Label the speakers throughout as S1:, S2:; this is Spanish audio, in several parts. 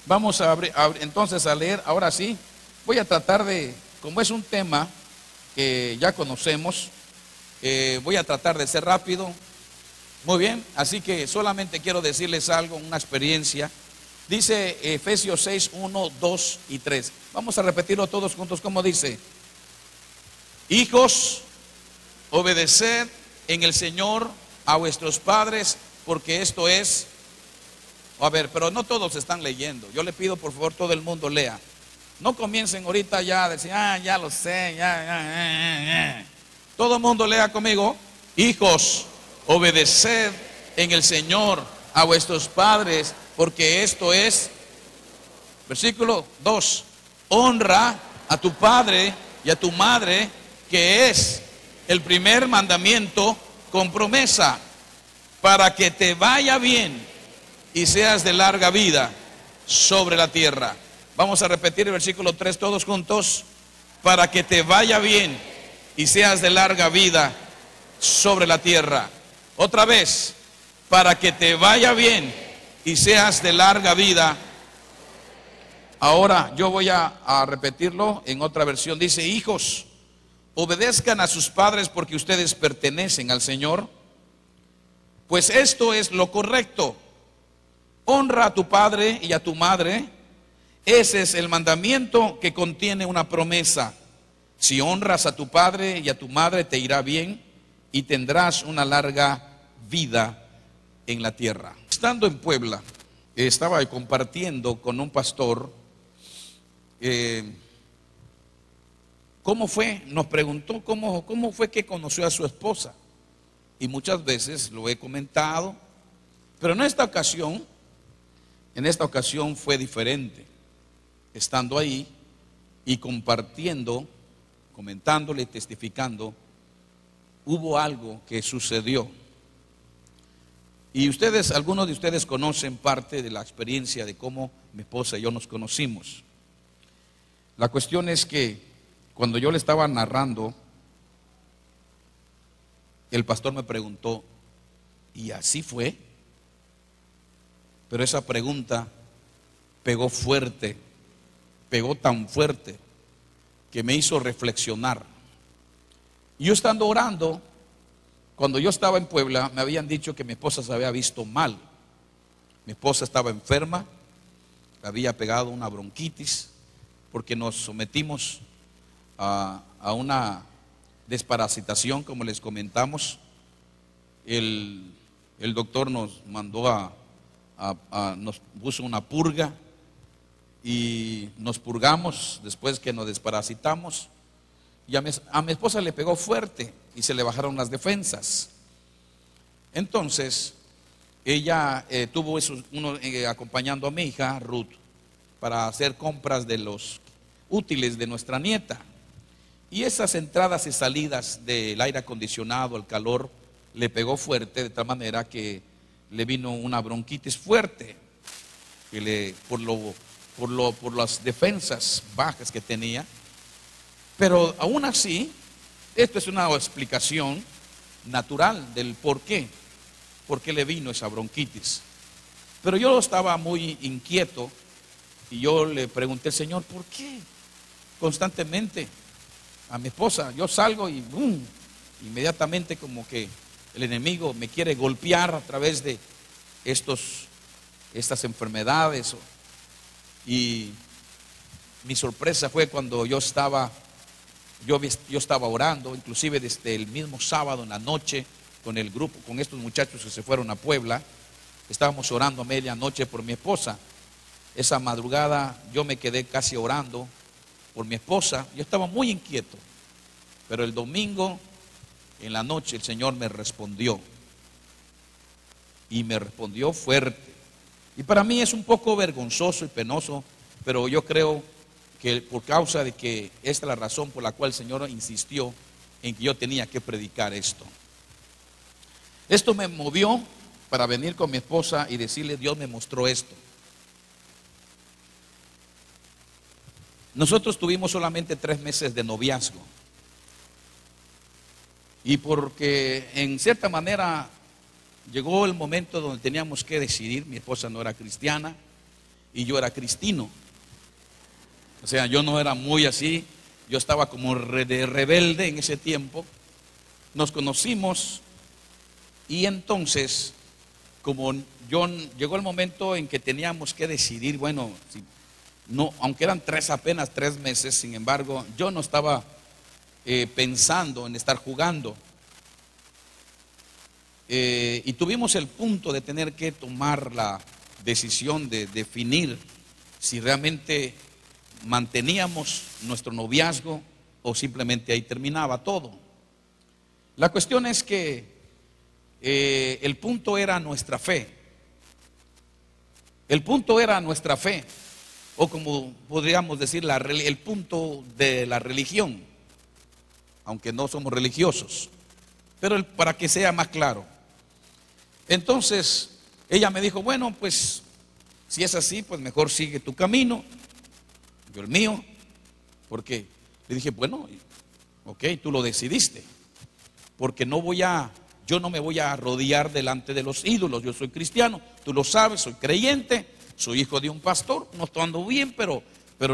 S1: Vamos a entonces a leer, ahora sí, voy a tratar de, como es un tema que ya conocemos, voy a tratar de ser rápido. Muy bien, así que solamente quiero decirles algo, una experiencia. Dice Efesios 6, 1, 2 y 3. Vamos a repetirlo todos juntos, como dice: hijos, obedeced en el Señor a vuestros padres, porque esto es... A ver, pero no todos están leyendo. Yo le pido por favor todo el mundo lea. No comiencen ahorita ya a decir, ya lo sé, ya. Todo el mundo lea conmigo. Hijos, obedeced en el Señor a vuestros padres, porque esto es... Versículo 2. Honra a tu padre y a tu madre, que es el primer mandamiento con promesa, para que te vaya bien y seas de larga vida sobre la tierra. Vamos a repetir el versículo 3 todos juntos. Para que te vaya bien y seas de larga vida sobre la tierra. Otra vez. Para que te vaya bien y seas de larga vida. Ahora yo voy a repetirlo en otra versión. Dice: hijos, obedezcan a sus padres, porque ustedes pertenecen al Señor, pues esto es lo correcto. Honra a tu padre y a tu madre. Ese es el mandamiento que contiene una promesa. Si honras a tu padre y a tu madre, te irá bien y tendrás una larga vida en la tierra. Estando en Puebla, estaba compartiendo con un pastor. ¿Cómo fue? Nos preguntó cómo fue que conoció a su esposa. Y muchas veces lo he comentado, pero en esta ocasión fue diferente. Estando ahí y compartiendo, comentándole, testificando, hubo algo que sucedió. Y algunos de ustedes conocen parte de la experiencia de cómo mi esposa y yo nos conocimos. La cuestión es que cuando yo le estaba narrando, el pastor me preguntó: ¿y así fue? Pero esa pregunta pegó fuerte, pegó tan fuerte que me hizo reflexionar. Y yo estando orando, cuando yo estaba en Puebla, me habían dicho que mi esposa se había visto mal. Mi esposa estaba enferma, le había pegado una bronquitis, porque nos sometimos a una desparasitación, como les comentamos. El doctor nos mandó nos puso una purga y nos purgamos después que nos desparasitamos. Y a mi esposa le pegó fuerte y se le bajaron las defensas. Entonces ella tuvo acompañando a mi hija Ruth para hacer compras de los útiles de nuestra nieta. Y esas entradas y salidas del aire acondicionado, el calor, le pegó fuerte, de tal manera que le vino una bronquitis fuerte, por las defensas bajas que tenía. Pero aún así, esto es una explicación natural del por qué le vino esa bronquitis. Pero yo estaba muy inquieto y yo le pregunté al Señor: ¿por qué constantemente a mi esposa yo salgo y ¡boom!, inmediatamente como que el enemigo me quiere golpear a través de estas enfermedades? Y mi sorpresa fue cuando yo estaba orando, inclusive desde el mismo sábado en la noche, con el grupo, con estos muchachos que se fueron a Puebla. Estábamos orando a medianoche por mi esposa. Esa madrugada yo me quedé casi orando por mi esposa. Yo estaba muy inquieto, pero el domingo en la noche el Señor me respondió, y me respondió fuerte. Y para mí es un poco vergonzoso y penoso, pero yo creo que por causa de que esta es la razón por la cual el Señor insistió en que yo tenía que predicar esto. Esto me movió para venir con mi esposa y decirle: Dios me mostró esto. Nosotros tuvimos solamente 3 meses de noviazgo, y porque en cierta manera llegó el momento donde teníamos que decidir. Mi esposa no era cristiana y yo era cristino. O sea, yo no era muy así, yo estaba como de rebelde en ese tiempo. Nos conocimos y entonces, como llegó el momento en que teníamos que decidir, bueno, si, no, aunque eran apenas 3 meses, sin embargo, yo no estaba pensando en estar jugando. Y tuvimos el punto de tener que tomar la decisión de definir si realmente manteníamos nuestro noviazgo o simplemente ahí terminaba todo. La cuestión es que el punto era nuestra fe. El punto era nuestra fe, o como podríamos decir, el punto de la religión, aunque no somos religiosos, pero para que sea más claro. Entonces ella me dijo, bueno, pues si es así, pues mejor sigue tu camino, yo el mío. Porque le dije, bueno, ok, tú lo decidiste, porque yo no me voy a arrodillar delante de los ídolos. Yo soy cristiano, tú lo sabes, soy creyente, soy hijo de un pastor, no estoy andando bien, pero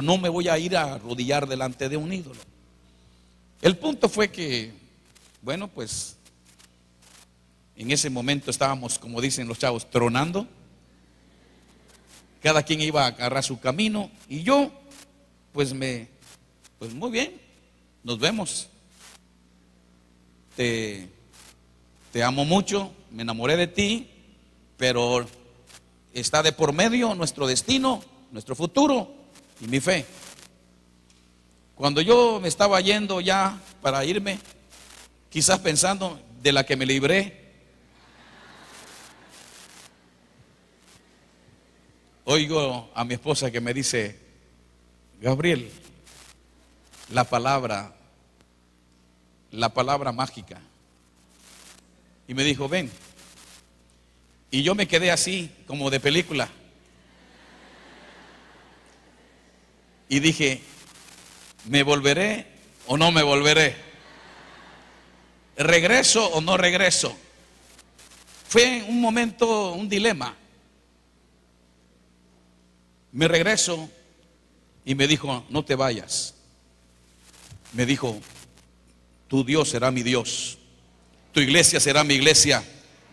S1: no me voy a ir a arrodillar delante de un ídolo. El punto fue que, bueno, pues en ese momento estábamos, como dicen los chavos, tronando. Cada quien iba a agarrar su camino y yo, pues muy bien, nos vemos. Te amo mucho, me enamoré de ti, pero está de por medio nuestro destino, nuestro futuro y mi fe. Cuando yo me estaba yendo ya para irme, quizás pensando de la que me libré, oigo a mi esposa que me dice, Gabriel, la palabra mágica. Y me dijo, ven. Y yo me quedé así, como de película. Y dije, ¿me volveré o no me volveré? ¿Regreso o no regreso? Fue un momento, un dilema. Me regreso y me dijo, no te vayas. Me dijo, tu Dios será mi Dios, tu iglesia será mi iglesia,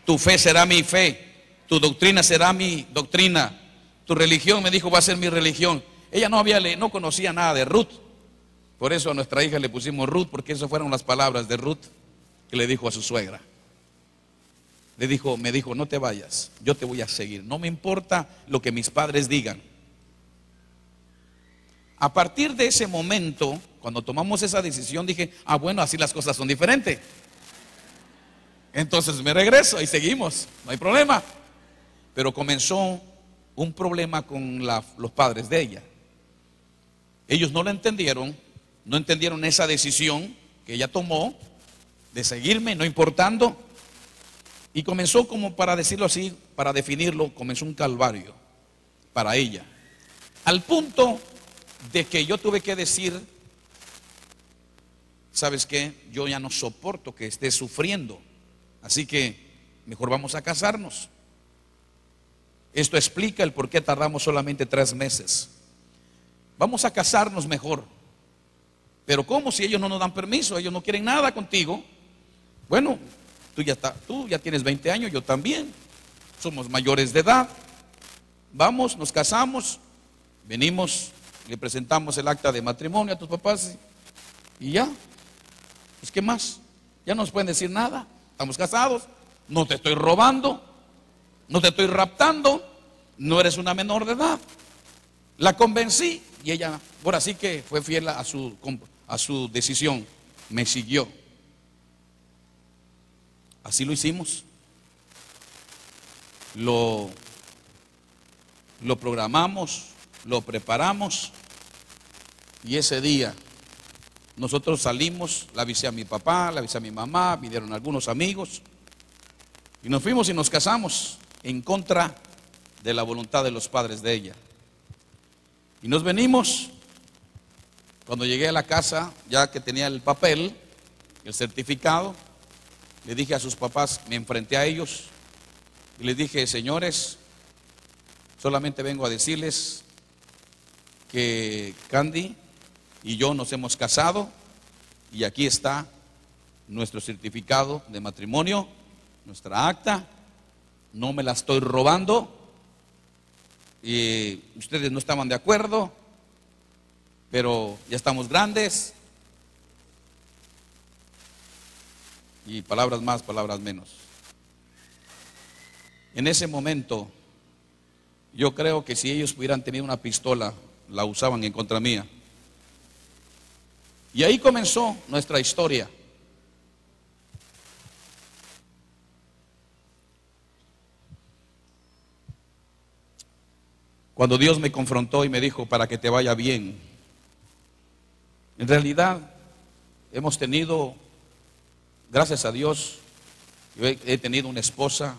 S1: tu fe será mi fe, tu doctrina será mi doctrina, tu religión, me dijo, va a ser mi religión. Ella no conocía nada de Ruth, por eso a nuestra hija le pusimos Ruth, porque esas fueron las palabras de Ruth que le dijo a su suegra. Me dijo, no te vayas, yo te voy a seguir, no me importa lo que mis padres digan. A partir de ese momento, cuando tomamos esa decisión, dije, bueno, así las cosas son diferentes. Entonces me regreso y seguimos, no hay problema. Pero comenzó un problema con los padres de ella. Ellos no entendieron esa decisión que ella tomó de seguirme, no importando. Y comenzó, como para decirlo así, para definirlo, comenzó un calvario para ella. Al punto de que yo tuve que decir, ¿sabes qué? Yo ya no soporto que estés sufriendo, así que mejor vamos a casarnos. Esto explica el por qué tardamos solamente 3 meses. Vamos a casarnos mejor. Pero ¿cómo si ellos no nos dan permiso? Ellos no quieren nada contigo. Bueno, tú ya tienes 20 años, yo también. Somos mayores de edad. Vamos, nos casamos, venimos, le presentamos el acta de matrimonio a tus papás y ya. Pues ¿qué más? Ya no nos pueden decir nada. Estamos casados, no te estoy robando, no te estoy raptando, no eres una menor de edad. La convencí y ella, ahora sí que fue fiel a su decisión, me siguió. Así lo hicimos. Lo programamos, lo preparamos y ese día nosotros salimos, la avisé a mi papá, la avisé a mi mamá, vinieron algunos amigos y nos fuimos y nos casamos en contra de la voluntad de los padres de ella. Y nos venimos. Cuando llegué a la casa, ya que tenía el papel, el certificado, le dije a sus papás, me enfrenté a ellos y les dije, señores, Solamente vengo a decirles que Candy y yo nos hemos casado y aquí está nuestro certificado de matrimonio, nuestra acta. No me la estoy robando y ustedes no estaban de acuerdo, pero ya estamos grandes y palabras más, palabras menos. En ese momento yo creo que si ellos hubieran tenido una pistola, la usaban en contra mía. Y ahí comenzó nuestra historia. Cuando Dios me confrontó y me dijo, para que te vaya bien. En realidad hemos tenido, gracias a Dios, yo he tenido una esposa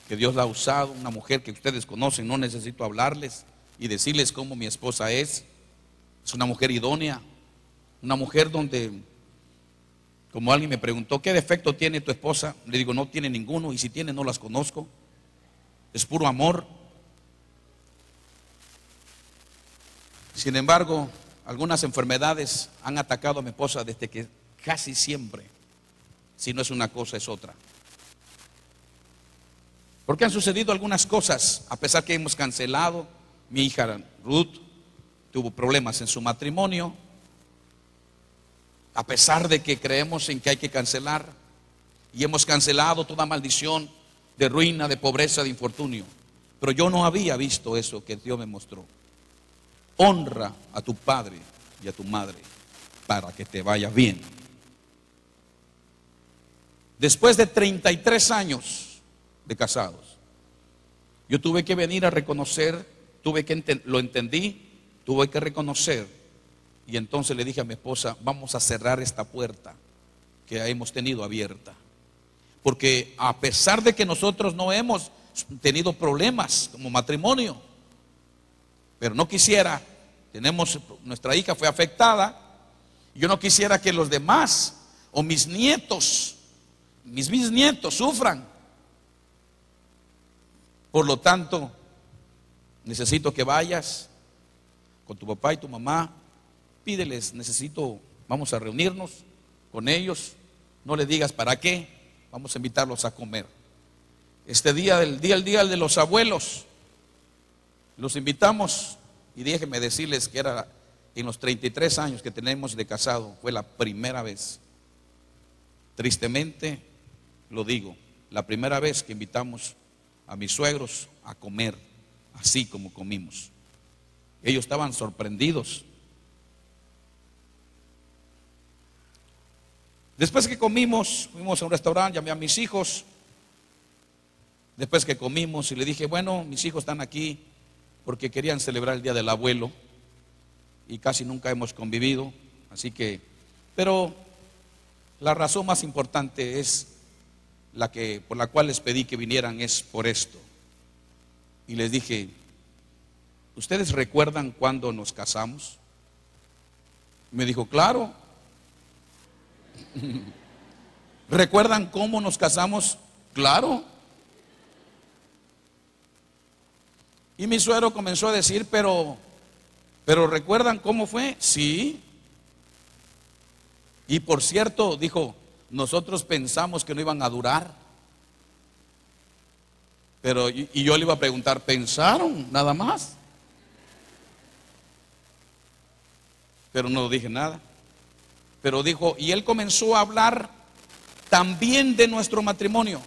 S1: que Dios la ha usado, una mujer que ustedes conocen, no necesito hablarles y decirles cómo mi esposa es. Es una mujer idónea, una mujer donde, como alguien me preguntó, ¿qué defecto tiene tu esposa? Le digo, no tiene ninguno, y si tiene no las conozco. Es puro amor. Sin embargo, algunas enfermedades han atacado a mi esposa desde que casi siempre, si no es una cosa es otra. Porque han sucedido algunas cosas, a pesar que hemos cancelado. Mi hija Ruth tuvo problemas en su matrimonio, a pesar de que creemos en que hay que cancelar, y hemos cancelado toda maldición de ruina, de pobreza, de infortunio. Pero yo no había visto eso que Dios me mostró. Honra a tu padre y a tu madre para que te vaya bien. Después de 33 años de casados, yo tuve que venir a reconocer, lo entendí, tuve que reconocer, y entonces le dije a mi esposa, vamos a cerrar esta puerta que hemos tenido abierta. Porque a pesar de que nosotros no hemos tenido problemas como matrimonio, pero no quisiera, nuestra hija fue afectada, yo no quisiera que los demás o mis nietos, mis bisnietos sufran. Por lo tanto, necesito que vayas con tu papá y tu mamá, pídeles, vamos a reunirnos con ellos, no les digas para qué, vamos a invitarlos a comer. Este día, el día de los abuelos, los invitamos, y déjenme decirles que era en los 33 años que tenemos de casado, fue la primera vez, tristemente lo digo, la primera vez que invitamos a mis suegros a comer, así como comimos. Ellos estaban sorprendidos. Después que comimos, fuimos a un restaurante, llamé a mis hijos. Después que comimos y le dije, bueno, mis hijos están aquí porque querían celebrar el día del abuelo y casi nunca hemos convivido, así que, pero la razón más importante es por la cual les pedí que vinieran, es por esto. Y les dije, ¿ustedes recuerdan cuando nos casamos? Me dijo, claro. ¿Recuerdan cómo nos casamos? Claro. Y mi suegro comenzó a decir, pero ¿recuerdan cómo fue? Sí. Y por cierto, dijo, nosotros pensamos que no iban a durar. Pero, y yo le iba a preguntar, ¿pensaron nada más? Pero no dije nada. Pero dijo, y él comenzó a hablar también de nuestro matrimonio.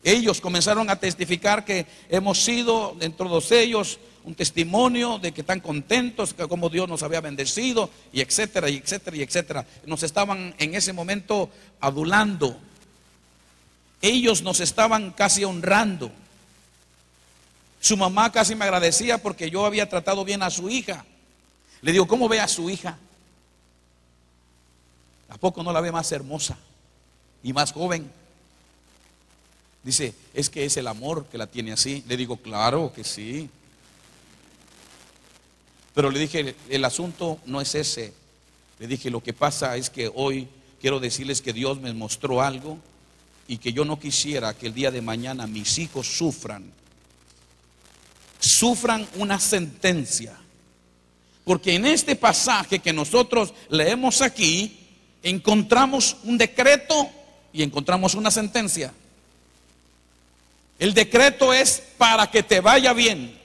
S1: Ellos comenzaron a testificar que hemos sido, dentro de todos ellos, un testimonio de que están contentos, que como Dios nos había bendecido, y etcétera, y etcétera, y etcétera. Nos estaban en ese momento adulando. Ellos nos estaban casi honrando. Su mamá casi me agradecía porque yo había tratado bien a su hija. Le digo, ¿cómo ve a su hija? ¿A poco no la ve más hermosa y más joven? Dice, es que es el amor que la tiene así. Le digo, claro que sí. Pero le dije, el asunto no es ese. Le dije, lo que pasa es que hoy quiero decirles que Dios me mostró algo y que yo no quisiera que el día de mañana mis hijos sufran sufran una sentencia. Porque en este pasaje que nosotros leemos aquí, encontramos un decreto y encontramos una sentencia. El decreto es para que te vaya bien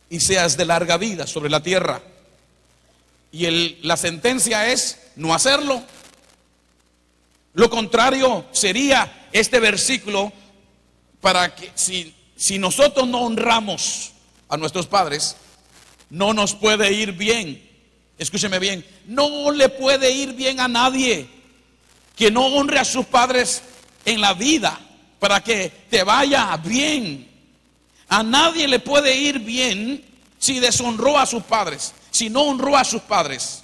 S1: y seas de larga vida sobre la tierra. Y la sentencia es no hacerlo. Lo contrario sería este versículo para que si nosotros no honramos a nuestros padres, no nos puede ir bien. Escúcheme bien, no le puede ir bien a nadie que no honre a sus padres en la vida para que te vaya bien. A nadie le puede ir bien si deshonró a sus padres, si no honró a sus padres.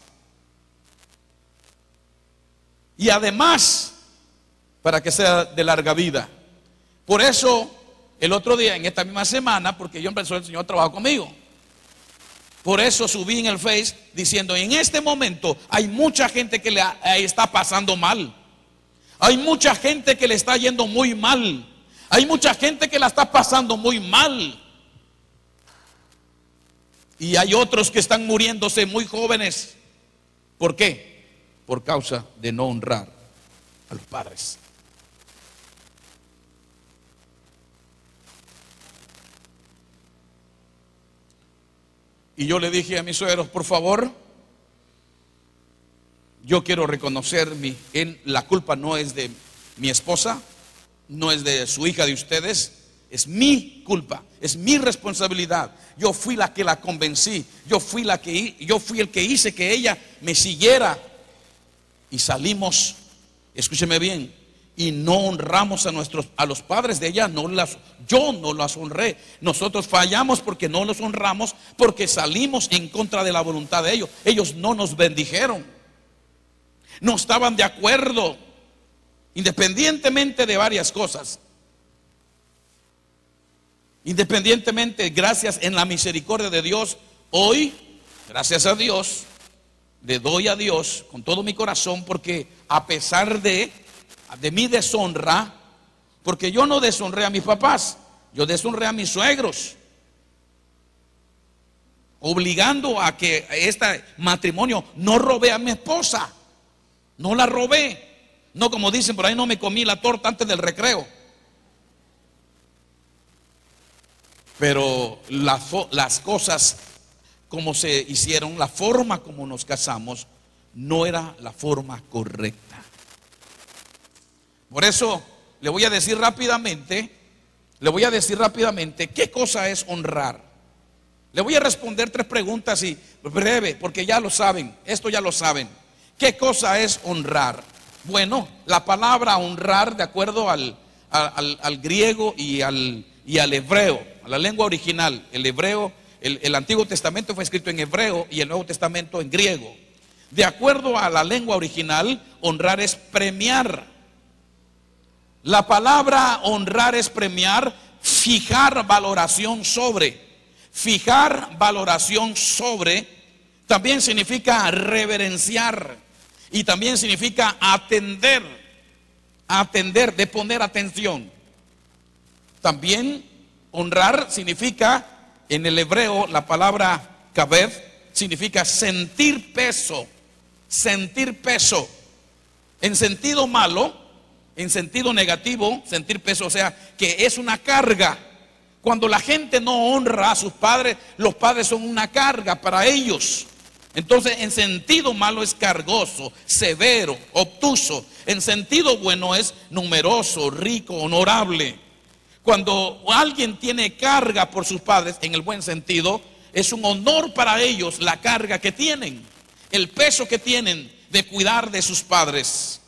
S1: Y además, para que sea de larga vida. Por eso, el otro día, en esta misma semana, porque yo empezó el Señor trabajó conmigo, por eso subí en el Face diciendo, en este momento hay mucha gente que le está pasando mal. Hay mucha gente que le está yendo muy mal. Hay mucha gente que la está pasando muy mal. Y hay otros que están muriéndose muy jóvenes. ¿Por qué? Por causa de no honrar a los padres. Y yo le dije a mis suegros, por favor, yo quiero reconocer la culpa no es de mi esposa, no es de su hija de ustedes, es mi culpa, es mi responsabilidad. Yo fui la que la convencí, yo fui el que hice que ella me siguiera. Y salimos, escúcheme bien, y no honramos a los padres de ella. Yo no las honré. Nosotros fallamos porque no los honramos, porque salimos en contra de la voluntad de ellos. Ellos no nos bendijeron, no estaban de acuerdo, independientemente de varias cosas. Independientemente, gracias en la misericordia de Dios, hoy, gracias a Dios, le doy a Dios con todo mi corazón, porque a pesar de mi deshonra, porque yo no deshonré a mis papás, yo deshonré a mis suegros, obligando a que este matrimonio, no robé a mi esposa, no la robé, no como dicen por ahí, no me comí la torta antes del recreo. Pero las cosas como se hicieron, la forma como nos casamos, no era la forma correcta. Por eso le voy a decir rápidamente qué cosa es honrar. Le voy a responder 3 preguntas y breve, porque ya lo saben, esto ya lo saben. ¿Qué cosa es honrar? Bueno, la palabra honrar, de acuerdo al griego y al hebreo, a la lengua original, el hebreo, el Antiguo Testamento fue escrito en hebreo y el Nuevo Testamento en griego. De acuerdo a la lengua original, honrar es premiar. La palabra honrar es premiar, fijar valoración sobre. Fijar valoración sobre también significa reverenciar y también significa atender, de poner atención. También honrar significa, en el hebreo, la palabra kabed significa sentir peso, en sentido malo, en sentido negativo, sentir peso, o sea, que es una carga. Cuando la gente no honra a sus padres, los padres son una carga para ellos. Entonces, en sentido malo es cargoso, severo, obtuso. En sentido bueno es numeroso, rico, honorable. Cuando alguien tiene carga por sus padres, en el buen sentido, es un honor para ellos la carga que tienen, el peso que tienen de cuidar de sus padres.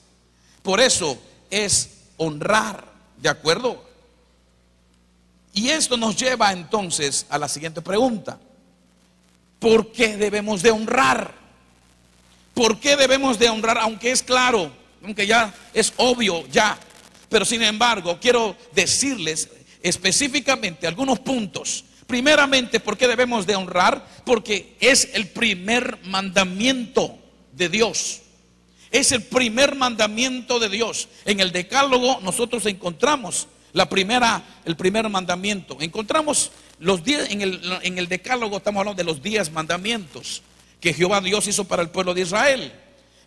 S1: Por eso es honrar, ¿de acuerdo? Y esto nos lleva entonces a la siguiente pregunta: ¿por qué debemos de honrar? ¿Por qué debemos de honrar? Aunque es claro, aunque ya es obvio ya, pero sin embargo quiero decirles específicamente algunos puntos. Primeramente, ¿por qué debemos de honrar? Porque es el primer mandamiento de Dios. Es el primer mandamiento de Dios. En el Decálogo nosotros encontramos el primer mandamiento. Encontramos los 10 en el decálogo estamos hablando de los 10 mandamientos que Jehová Dios hizo para el pueblo de Israel.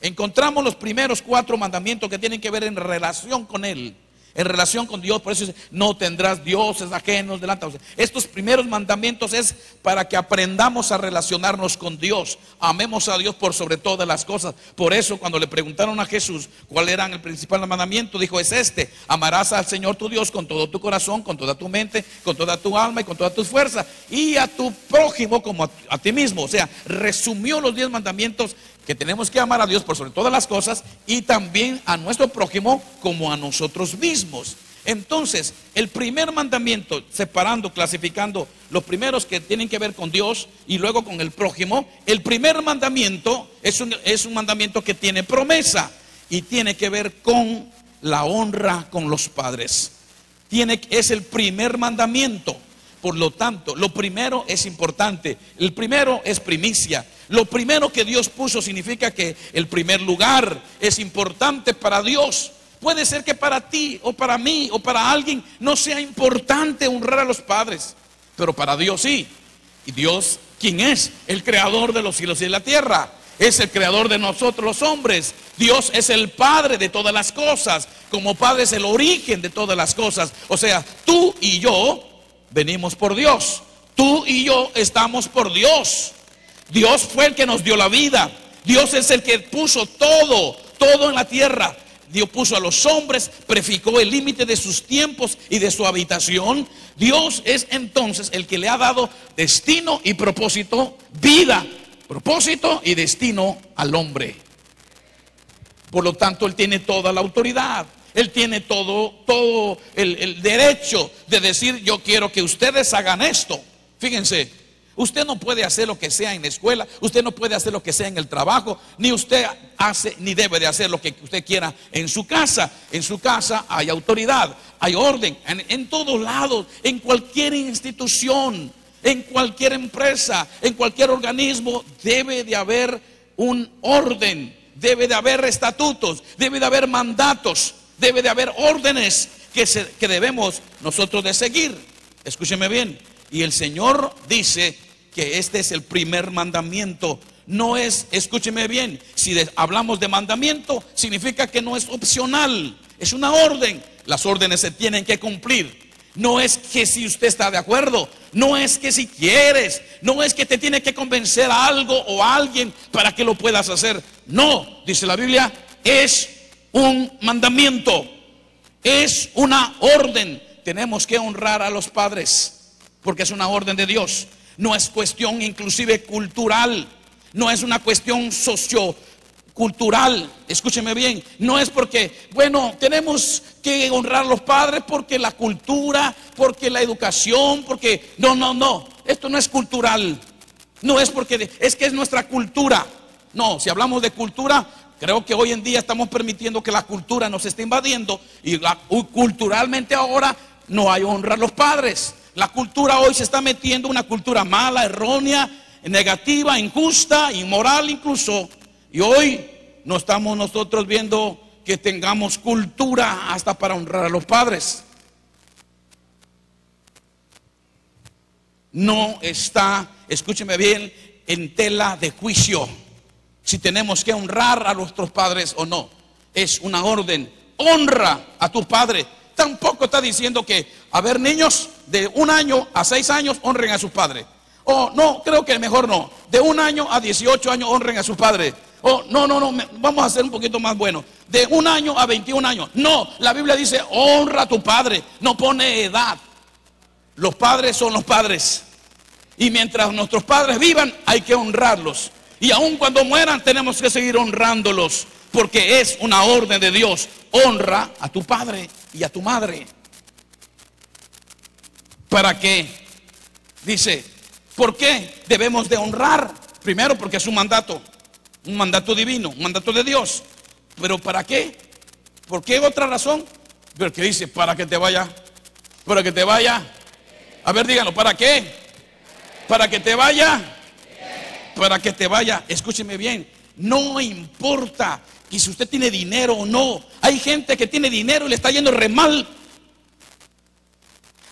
S1: Encontramos los primeros 4 mandamientos que tienen que ver en relación con Él, en relación con Dios. Por eso dice, no tendrás dioses ajenos delante. O sea, estos primeros mandamientos es para que aprendamos a relacionarnos con Dios. Amemos a Dios por sobre todas las cosas. Por eso cuando le preguntaron a Jesús cuál era el principal mandamiento, dijo, es este: amarás al Señor tu Dios con todo tu corazón, con toda tu mente, con toda tu alma y con toda tu fuerza, y a tu prójimo como a ti mismo. O sea, resumió los 10 mandamientos, que tenemos que amar a Dios por sobre todas las cosas y también a nuestro prójimo como a nosotros mismos. Entonces, el primer mandamiento, separando, clasificando los primeros que tienen que ver con Dios y luego con el prójimo, el primer mandamiento es un mandamiento que tiene promesa y tiene que ver con la honra con los padres. Es el primer mandamiento. Por lo tanto, lo primero es importante. El primero es primicia. Lo primero que Dios puso significa que el primer lugar es importante para Dios. Puede ser que para ti o para mí o para alguien no sea importante honrar a los padres, pero para Dios sí. Y Dios, ¿quién es? El creador de los cielos y de la tierra. Es el creador de nosotros los hombres. Dios es el Padre de todas las cosas. Como Padre es el origen de todas las cosas. O sea, tú y yo venimos por Dios. Tú y yo estamos por Dios. Dios fue el que nos dio la vida. Dios es el que puso todo en la tierra. Dios puso a los hombres, prefijó el límite de sus tiempos y de su habitación. Dios es entonces el que le ha dado destino y propósito, vida, propósito y destino al hombre. Por lo tanto, Él tiene toda la autoridad. Él tiene todo el derecho de decir, yo quiero que ustedes hagan esto. Fíjense, usted no puede hacer lo que sea en la escuela, usted no puede hacer lo que sea en el trabajo, ni usted hace ni debe de hacer lo que usted quiera en su casa. En su casa hay autoridad, hay orden, en todos lados, en cualquier institución, en cualquier empresa, en cualquier organismo, debe de haber un orden, debe de haber estatutos, debe de haber mandatos. Debe de haber órdenes que debemos nosotros de seguir. Escúcheme bien. Y el Señor dice que este es el primer mandamiento. No es, escúcheme bien, si hablamos de mandamiento, significa que no es opcional. Es una orden. Las órdenes se tienen que cumplir. No es que si usted está de acuerdo, no es que si quieres, no es que te tiene que convencer a algo o a alguien para que lo puedas hacer. No, dice la Biblia, es un mandamiento, es una orden. Tenemos que honrar a los padres porque es una orden de Dios. No es cuestión inclusive cultural, no es una cuestión sociocultural. Escúcheme bien, no es porque, bueno, tenemos que honrar a los padres porque la cultura, porque la educación, porque no, esto no es cultural. No es porque es que es nuestra cultura. No, si hablamos de cultura, creo que hoy en día estamos permitiendo que la cultura nos esté invadiendo y culturalmente ahora no hay honra a los padres. La cultura hoy se está metiendo una cultura mala, errónea, negativa, injusta, inmoral incluso. Y hoy no estamos nosotros viendo que tengamos cultura hasta para honrar a los padres. No está, escúcheme bien, en tela de juicio si tenemos que honrar a nuestros padres o no. Es una orden. Honra a tu padre. Tampoco está diciendo que, a ver, niños de 1 año a 6 años honren a sus padres. O no, creo que mejor no. De 1 año a 18 años honren a sus padres. O no, vamos a hacer un poquito más bueno. De 1 año a 21 años. No, la Biblia dice honra a tu padre. No pone edad. Los padres son los padres. Y mientras nuestros padres vivan, hay que honrarlos. Y aun cuando mueran tenemos que seguir honrándolos, porque es una orden de Dios. Honra a tu padre y a tu madre. ¿Para qué? Dice, ¿por qué debemos de honrar? Primero porque es un mandato divino, un mandato de Dios. ¿Pero para qué? ¿Por qué otra razón? Porque dice, para que te vaya. A ver, díganlo, ¿para qué? Para que te vaya. Para que te vaya, escúcheme bien, no importa y si usted tiene dinero o no. Hay gente que tiene dinero y le está yendo re mal.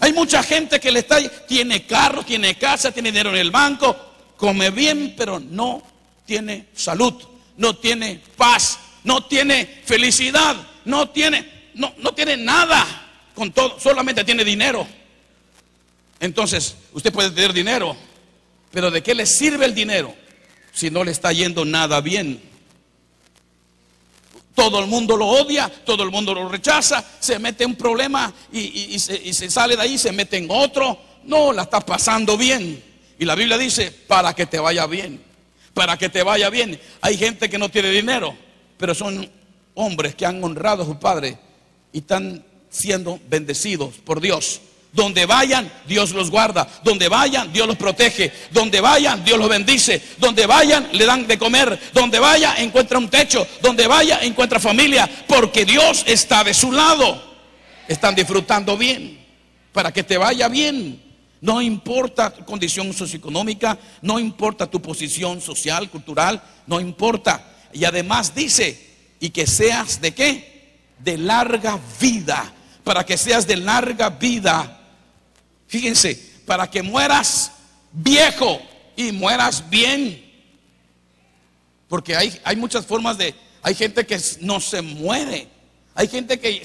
S1: Hay mucha gente que tiene carro, tiene casa, tiene dinero en el banco, come bien, pero no tiene salud, no tiene paz, no tiene felicidad, no tiene nada con todo, solamente tiene dinero. Entonces, usted puede tener dinero, pero ¿de qué le sirve el dinero si no le está yendo nada bien? Todo el mundo lo odia, todo el mundo lo rechaza, se mete en un problema y se sale de ahí, se mete en otro. No, la está pasando bien. Y la Biblia dice, para que te vaya bien, para que te vaya bien. Hay gente que no tiene dinero, pero son hombres que han honrado a su padre y están siendo bendecidos por Dios. Donde vayan, Dios los guarda. Donde vayan, Dios los protege. Donde vayan, Dios los bendice. Donde vayan, le dan de comer. Donde vaya, encuentra un techo. Donde vaya, encuentra familia. Porque Dios está de su lado. Están disfrutando bien. Para que te vaya bien. No importa tu condición socioeconómica. No importa tu posición social, cultural. No importa. Y además dice, y que seas de ¿qué? De larga vida. Para que seas de larga vida. Fíjense, para que mueras viejo y mueras bien. Porque hay muchas formas hay gente que no se muere. Hay gente que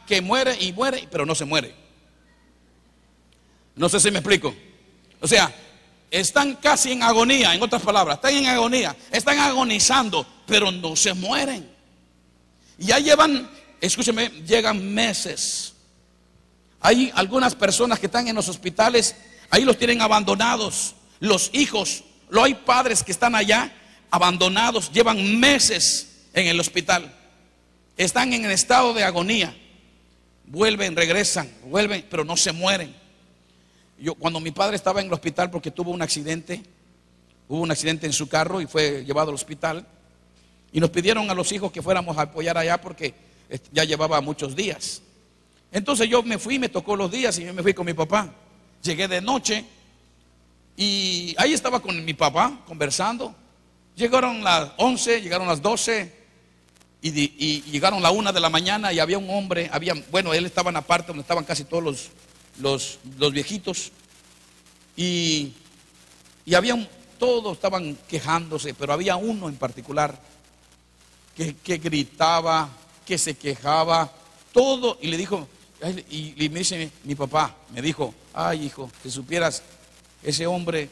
S1: que muere y muere, pero no se muere. No sé si me explico. O sea, están casi en agonía, en otras palabras, están en agonía, están agonizando, pero no se mueren. Y ya escúcheme, llegan meses. Hay algunas personas que están en los hospitales, ahí los tienen abandonados. Los hijos, hay padres que están allá abandonados, llevan meses en el hospital. Están en estado de agonía. Vuelven, regresan, vuelven, pero no se mueren. Cuando mi padre estaba en el hospital porque hubo un accidente en su carro y fue llevado al hospital. Y nos pidieron a los hijos que fuéramos a apoyar allá porque ya llevaba muchos días. Entonces yo me fui, me tocó los días y yo me fui con mi papá. Llegué de noche y ahí estaba con mi papá conversando. Llegaron las 11, llegaron las 12 y llegaron la 1 de la mañana y había un hombre, él estaba en la parte donde estaban casi todos los viejitos y todos estaban quejándose, pero había uno en particular que gritaba, que se quejaba, todo, y le dijo, y me dice mi papá, me dijo, ay hijo, si supieras, ese hombre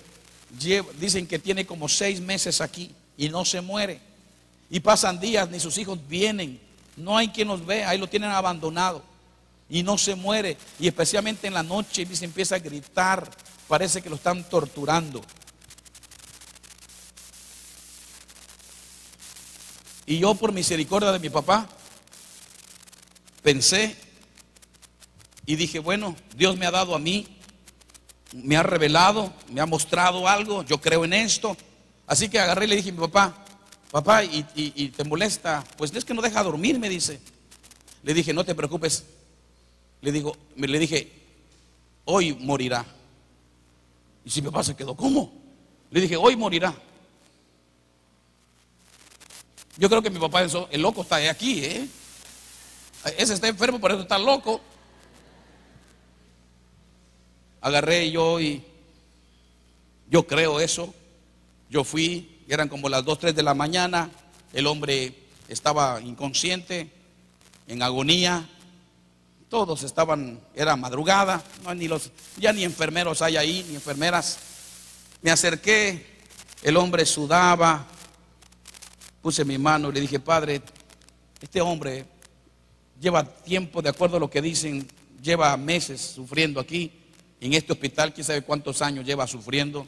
S1: dicen que tiene como 6 meses aquí y no se muere, y pasan días, ni sus hijos vienen, no hay quien los vea, ahí lo tienen abandonado, y no se muere, y especialmente en la noche, dice, empieza a gritar, parece que lo están torturando. Y yo, por misericordia de mi papá, pensé y dije, bueno, Dios me ha dado a mí, me ha revelado, me ha mostrado algo, yo creo en esto. Así que agarré y le dije a mi papá, papá, ¿y te molesta? Pues es que no deja dormir, me dice. Le dije, no te preocupes. Le dije, hoy morirá. Y si mi papá se quedó, ¿cómo? Le dije, hoy morirá. Yo creo que mi papá, el loco está aquí, ¿eh? Ese está enfermo, por eso está loco. Agarré yo y yo creo eso. Yo fui, eran como las 2, 3 de la mañana. El hombre estaba inconsciente, en agonía. Todos era madrugada, ya ni enfermeros hay ahí, ni enfermeras. Me acerqué, el hombre sudaba. Puse mi mano y le dije, padre, este hombre lleva tiempo, de acuerdo a lo que dicen, lleva meses sufriendo aquí, en este hospital, quién sabe cuántos años lleva sufriendo.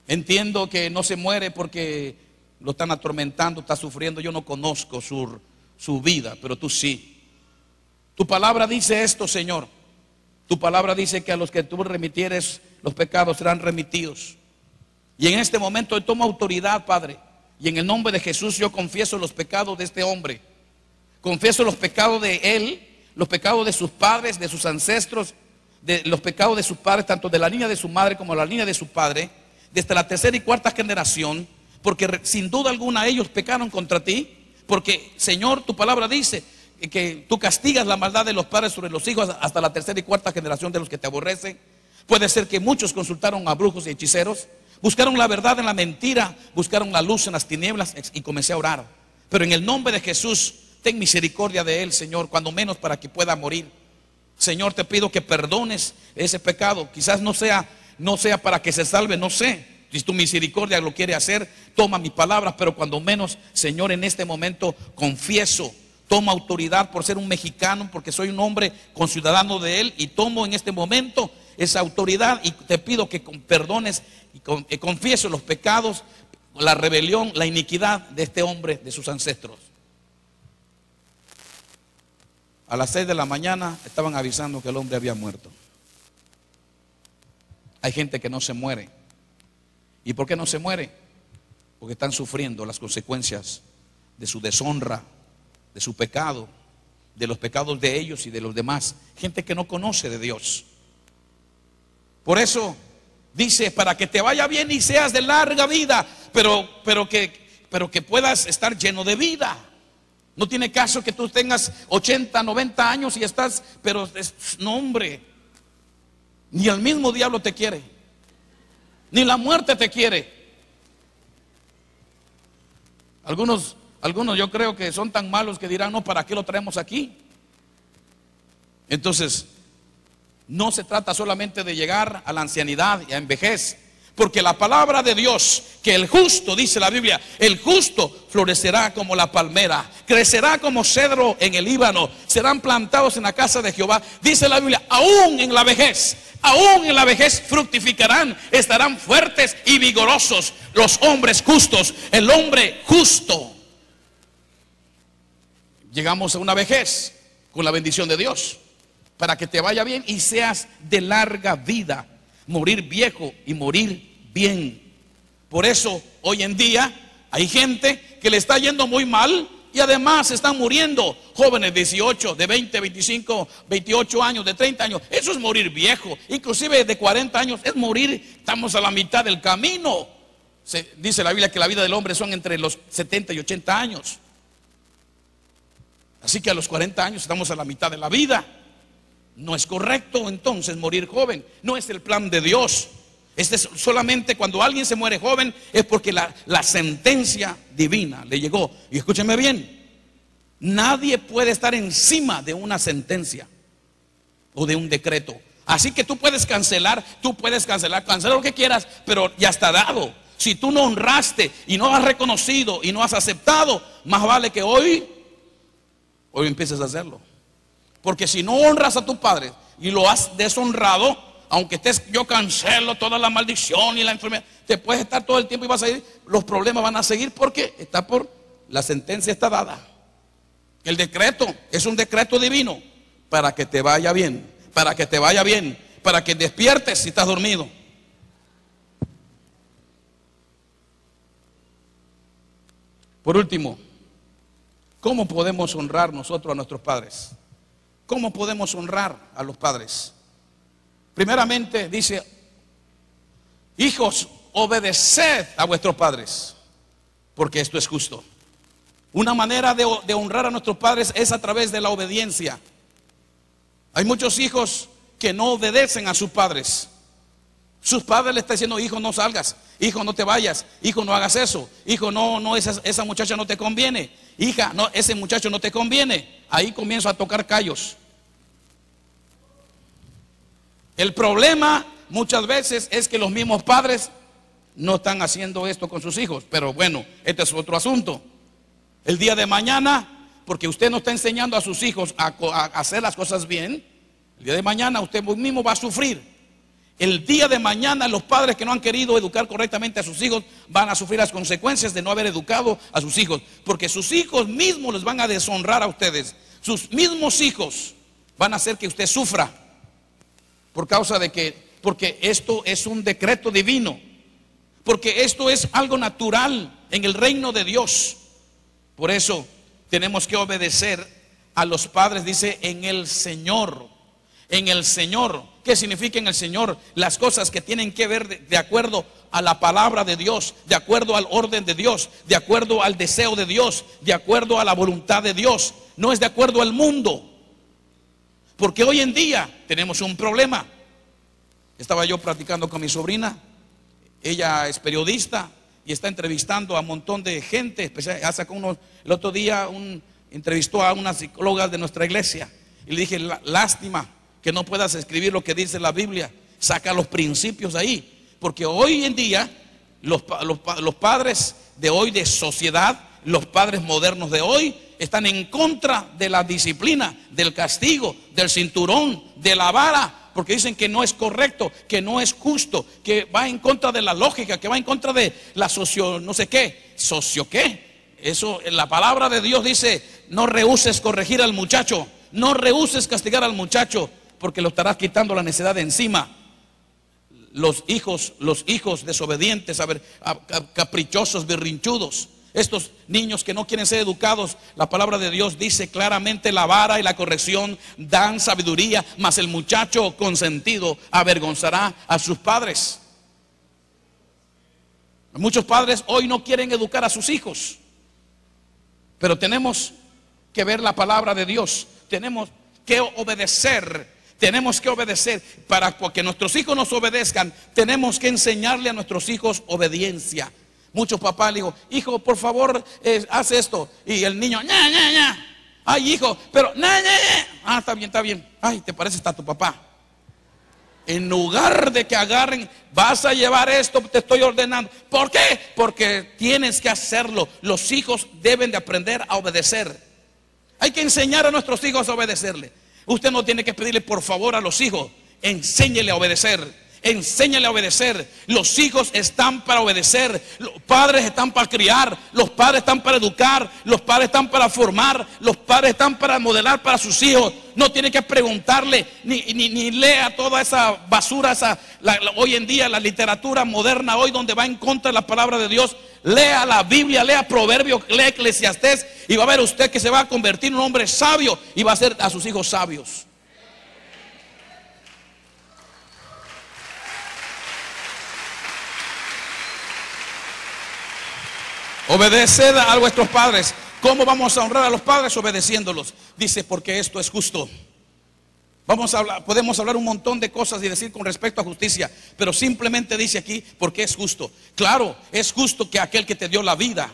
S1: Entiendo que no se muere porque lo están atormentando, está sufriendo. Yo no conozco su vida, pero tú sí. Tu palabra dice esto, Señor. Tu palabra dice que a los que tú remitieres, los pecados serán remitidos. Y en este momento yo tomo autoridad, Padre. Y en el nombre de Jesús yo confieso los pecados de este hombre. Confieso los pecados de él, los pecados de sus padres, de sus ancestros, los pecados de sus padres, tanto de la línea de su madre como de la línea de su padre, desde la 3ª y 4ª generación, porque sin duda alguna ellos pecaron contra ti. Porque, Señor, tu palabra dice, que tú castigas la maldad de los padres sobre los hijos hasta la tercera y cuarta generación de los que te aborrecen. Puede ser que muchos consultaron a brujos y hechiceros, buscaron la verdad en la mentira, buscaron la luz en las tinieblas y comencé a orar. Pero en el nombre de Jesús, ten misericordia de él, Señor, cuando menos para que pueda morir. Señor, te pido que perdones ese pecado. Quizás no sea para que se salve, no sé. Si tu misericordia lo quiere hacer, toma mi palabra, pero cuando menos, Señor, en este momento confieso, tomo autoridad por ser un mexicano, porque soy un hombre conciudadano de él, y tomo en este momento esa autoridad y te pido que perdones y confieso los pecados, la rebelión, la iniquidad de este hombre, de sus ancestros. A las 6 de la mañana estaban avisando que el hombre había muerto. Hay gente que no se muere. ¿Y por qué no se muere? Porque están sufriendo las consecuencias de su deshonra, de su pecado, de los pecados de ellos y de los demás. Gente que no conoce de Dios. Por eso dice, para que te vaya bien y seas de larga vida, pero que puedas estar lleno de vida. No tiene caso que tú tengas 80, 90 años y estás, pero no, hombre, ni el mismo diablo te quiere, ni la muerte te quiere. Algunos yo creo que son tan malos que dirán, no, ¿para qué lo traemos aquí? Entonces, no se trata solamente de llegar a la ancianidad y a envejez, porque la palabra de Dios, que el justo, dice la Biblia, el justo florecerá como la palmera, crecerá como cedro en el Líbano, serán plantados en la casa de Jehová. Dice la Biblia, aún en la vejez fructificarán, estarán fuertes y vigorosos los hombres justos, el hombre justo. Llegamos a una vejez con la bendición de Dios, para que te vaya bien y seas de larga vida, morir viejo y morir bien. Por eso hoy en día hay gente que le está yendo muy mal y además están muriendo jóvenes de 18, de 20, 25, 28 años, de 30 años. Eso es morir viejo. Inclusive de 40 años es morir, estamos a la mitad del camino. Dice la Biblia que la vida del hombre son entre los 70 y 80 años. Así que a los 40 años estamos a la mitad de la vida. No es correcto entonces morir joven. No es el plan de Dios. Este es solamente cuando alguien se muere joven, es porque la sentencia divina le llegó. Y escúcheme bien, nadie puede estar encima de una sentencia o de un decreto. Así que tú puedes cancelar lo que quieras, pero ya está dado. Si tú no honraste y no has reconocido y no has aceptado, más vale que hoy empieces a hacerlo. Porque si no honras a tu padre y lo has deshonrado, aunque yo cancelo toda la maldición y la enfermedad, te puedes estar todo el tiempo y vas a ir, los problemas van a seguir porque la sentencia está dada. El decreto es un decreto divino para que te vaya bien, para que despiertes si estás dormido. Por último, ¿cómo podemos honrar nosotros a nuestros padres? ¿Cómo podemos honrar a los padres? Primeramente dice, hijos, obedeced a vuestros padres, porque esto es justo. Una manera de honrar a nuestros padres es a través de la obediencia. Hay muchos hijos que no obedecen a sus padres. Sus padres le están diciendo, hijo, no salgas, hijo, no te vayas, hijo, no hagas eso, hijo, no, esa muchacha no te conviene, hija, no, ese muchacho no te conviene. Ahí comienzo a tocar callos. El problema muchas veces es que los mismos padres no están haciendo esto con sus hijos. Pero bueno, este es otro asunto. El día de mañana, porque usted no está enseñando a sus hijos a hacer las cosas bien, el día de mañana usted mismo va a sufrir. El día de mañana los padres que no han querido educar correctamente a sus hijos van a sufrir las consecuencias de no haber educado a sus hijos, porque sus hijos mismos les van a deshonrar a ustedes. Sus mismos hijos van a hacer que usted sufra por causa de porque esto es un decreto divino, porque esto es algo natural en el reino de Dios. Por eso tenemos que obedecer a los padres, dice, en el Señor. En el Señor. ¿Qué significa en el Señor? Las cosas que tienen que ver de acuerdo a la palabra de Dios, de acuerdo al orden de Dios, de acuerdo al deseo de Dios, de acuerdo a la voluntad de Dios. no es de acuerdo al mundo. Porque hoy en día tenemos un problema. Estaba yo platicando con mi sobrina. Ella es periodista y está entrevistando a un montón de gente. El otro día entrevistó a una psicóloga de nuestra iglesia. Y le dije, lástima que no puedas escribir lo que dice la Biblia. Saca los principios ahí. Porque hoy en día los padres de hoy de sociedad, los padres modernos de hoy, están en contra de la disciplina, del castigo, del cinturón, de la vara, porque dicen que no es correcto, que no es justo, que va en contra de la lógica, que va en contra de la no sé qué, socio qué. Eso, la palabra de Dios dice, no rehuses corregir al muchacho, no rehuses castigar al muchacho, porque lo estarás quitando la necedad de encima. Los hijos desobedientes, caprichosos, berrinchudos, estos niños que no quieren ser educados, la palabra de Dios dice claramente, la vara y la corrección dan sabiduría, mas el muchacho consentido avergonzará a sus padres. Muchos padres hoy no quieren educar a sus hijos, pero tenemos que ver la palabra de Dios, tenemos que obedecer. Tenemos que obedecer. Para que nuestros hijos nos obedezcan, tenemos que enseñarle a nuestros hijos obediencia. Muchos papás le digo, hijo, por favor, haz esto. Y el niño, ña, ña, ña. Ay, hijo, pero, ña, ña, ña. Ah, está bien, está bien. Ay, te parece hasta tu papá. En lugar de que agarren, vas a llevar esto, te estoy ordenando. ¿Por qué? Porque tienes que hacerlo. Los hijos deben de aprender a obedecer. Hay que enseñar a nuestros hijos a obedecerle. Usted no tiene que pedirle por favor a los hijos. Enséñele a obedecer. Enséñale a obedecer. Los hijos están para obedecer. Los padres están para criar. Los padres están para educar. Los padres están para formar. Los padres están para modelar para sus hijos. No tiene que preguntarle ni lea toda esa basura, hoy en día la literatura moderna, hoy donde va en contra de la palabra de Dios. Lea la Biblia, lea Proverbios, lea Eclesiastés, y va a ver usted que se va a convertir en un hombre sabio y va a hacer a sus hijos sabios. Obedeced a vuestros padres. ¿Cómo vamos a honrar a los padres? Obedeciéndolos. Dice, porque esto es justo. Podemos hablar un montón de cosas y decir con respecto a justicia, pero simplemente dice aquí, porque es justo. Claro, es justo que aquel que te dio la vida,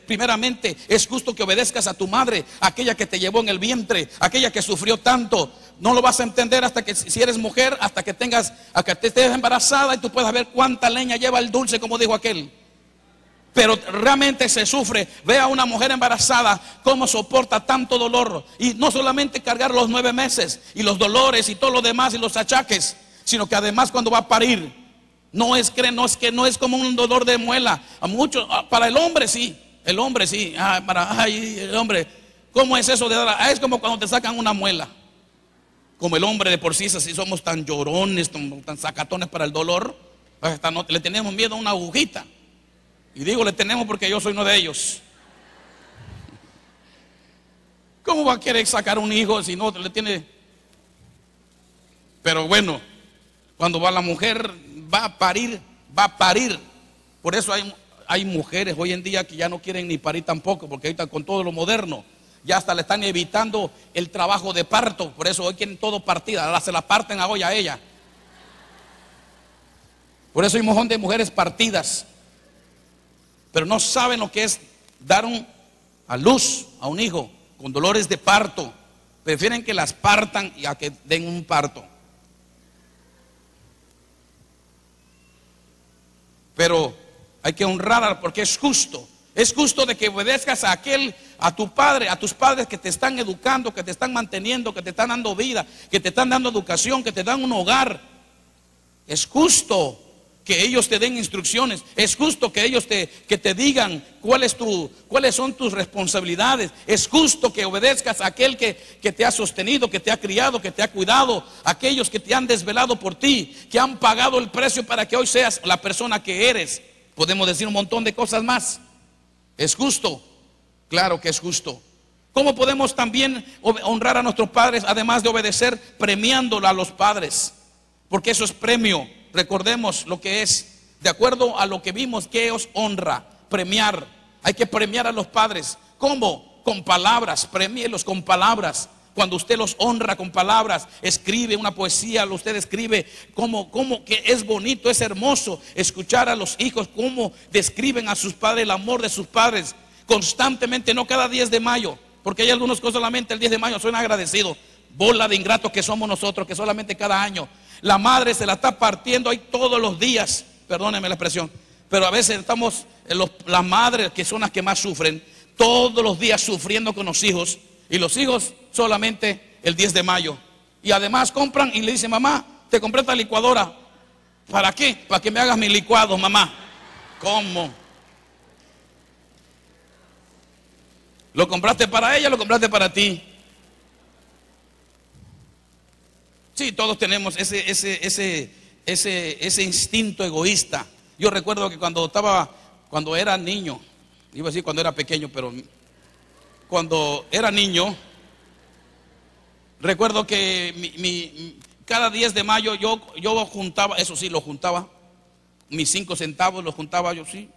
S1: primeramente es justo que obedezcas a tu madre, aquella que te llevó en el vientre, aquella que sufrió tanto. No lo vas a entender hasta que, si eres mujer, hasta que estés embarazada y tú puedas ver cuánta leña lleva el dulce, como dijo aquel. Pero realmente se sufre. Ve a una mujer embarazada cómo soporta tanto dolor. Y no solamente cargar los 9 meses y los dolores y todo lo demás y los achaques, sino que además cuando va a parir, no es como un dolor de muela. Para el hombre sí. El hombre sí. El hombre, ¿cómo es eso de dar? Es como cuando te sacan una muela. Como el hombre de por sí, así somos tan llorones, tan sacatones para el dolor. Hasta le tenemos miedo a una agujita. Y digo, le tenemos porque yo soy uno de ellos. ¿Cómo va a querer sacar un hijo si no le tiene? Pero bueno, cuando va la mujer, va a parir. Por eso hay mujeres hoy en día que ya no quieren ni parir tampoco, porque ahorita con todo lo moderno, ya hasta le están evitando el trabajo de parto. Por eso hoy quieren todo partida, ahora se la parten a hoy a ella. Por eso hay un montón de mujeres partidas. Pero no saben lo que es dar a luz a un hijo con dolores de parto. Prefieren que las partan y a que den un parto. Pero hay que honrar porque es justo. Es justo de que obedezcas a tu padre, a tus padres que te están educando, que te están manteniendo, que te están dando vida, que te están dando educación, que te dan un hogar. Es justo que ellos te den instrucciones. Es justo que ellos que te digan cuáles son tus responsabilidades. Es justo que obedezcas a aquel que te ha sostenido, que te ha criado, que te ha cuidado. Aquellos que te han desvelado por ti, que han pagado el precio para que hoy seas la persona que eres. Podemos decir un montón de cosas más. Es justo, claro que es justo. ¿Cómo podemos también honrar a nuestros padres, además de obedecer, premiándolo a los padres? Porque eso es premio. Recordemos lo que es, de acuerdo a lo que vimos, que os honra, premiar. Hay que premiar a los padres. ¿Cómo? con palabras, premiélos con palabras. Cuando usted los honra con palabras, escribe una poesía, usted escribe como que es bonito, es hermoso escuchar a los hijos cómo describen a sus padres, el amor de sus padres, constantemente, no cada 10 de mayo, porque hay algunos que solamente el 10 de mayo son agradecidos. Bola de ingratos que somos nosotros, que solamente cada año. La madre se la está partiendo ahí todos los días, perdónenme la expresión, pero a veces estamos, las madres que son las que más sufren, todos los días sufriendo con los hijos. Y los hijos solamente el 10 de mayo. Y además compran y le dicen: mamá, te compré esta licuadora. ¿Para qué? Para que me hagas mi licuado, mamá. ¿Cómo? ¿Lo compraste para ella o lo compraste para ti? Sí, todos tenemos ese instinto egoísta. Yo recuerdo que cuando era niño, iba a decir cuando era pequeño, pero cuando era niño, recuerdo que cada 10 de mayo yo juntaba, eso sí, lo juntaba, mis 5 centavos los juntaba yo, sí.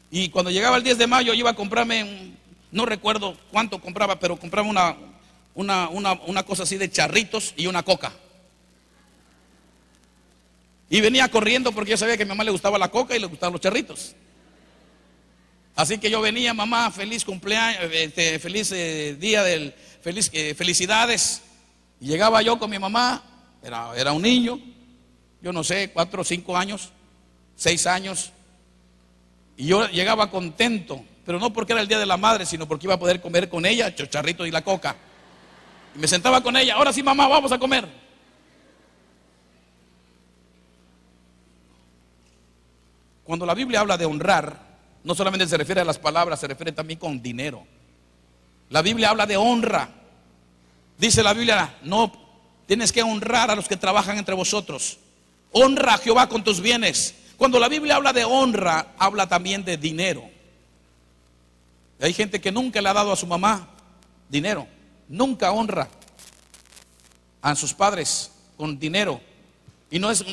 S1: Y cuando llegaba el 10 de mayo yo iba a comprarme, no recuerdo cuánto compraba, pero compraba una cosa así de charritos y una coca. Y venía corriendo porque yo sabía que a mi mamá le gustaba la coca y le gustaban los charritos. Así que yo venía: mamá, feliz cumpleaños, feliz día del, felicidades. Y llegaba yo con mi mamá, era un niño, yo no sé, 4 o 5 años, 6 años. Y yo llegaba contento, pero no porque era el día de la madre, sino porque iba a poder comer con ella chocharrito y la coca. Y me sentaba con ella: ahora sí, mamá, vamos a comer. Cuando la Biblia habla de honrar, no solamente se refiere a las palabras, se refiere también con dinero. La Biblia habla de honra. Dice la Biblia: no, tienes que honrar a los que trabajan entre vosotros. Honra a Jehová con tus bienes. Cuando la Biblia habla de honra, habla también de dinero. Hay gente que nunca le ha dado a su mamá dinero. Nunca honra a sus padres con dinero. Y no es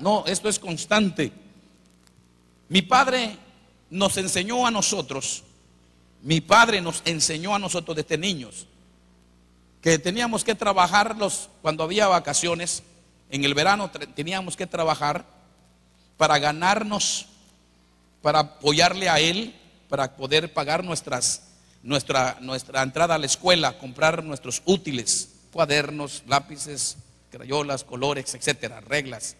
S1: no, esto es constante. Mi padre nos enseñó a nosotros, desde niños, que teníamos que trabajarlos cuando había vacaciones. En el verano teníamos que trabajar para ganarnos, para apoyarle a él, para poder pagar nuestra entrada a la escuela, comprar nuestros útiles, cuadernos, lápices, crayolas, colores, etcétera, reglas.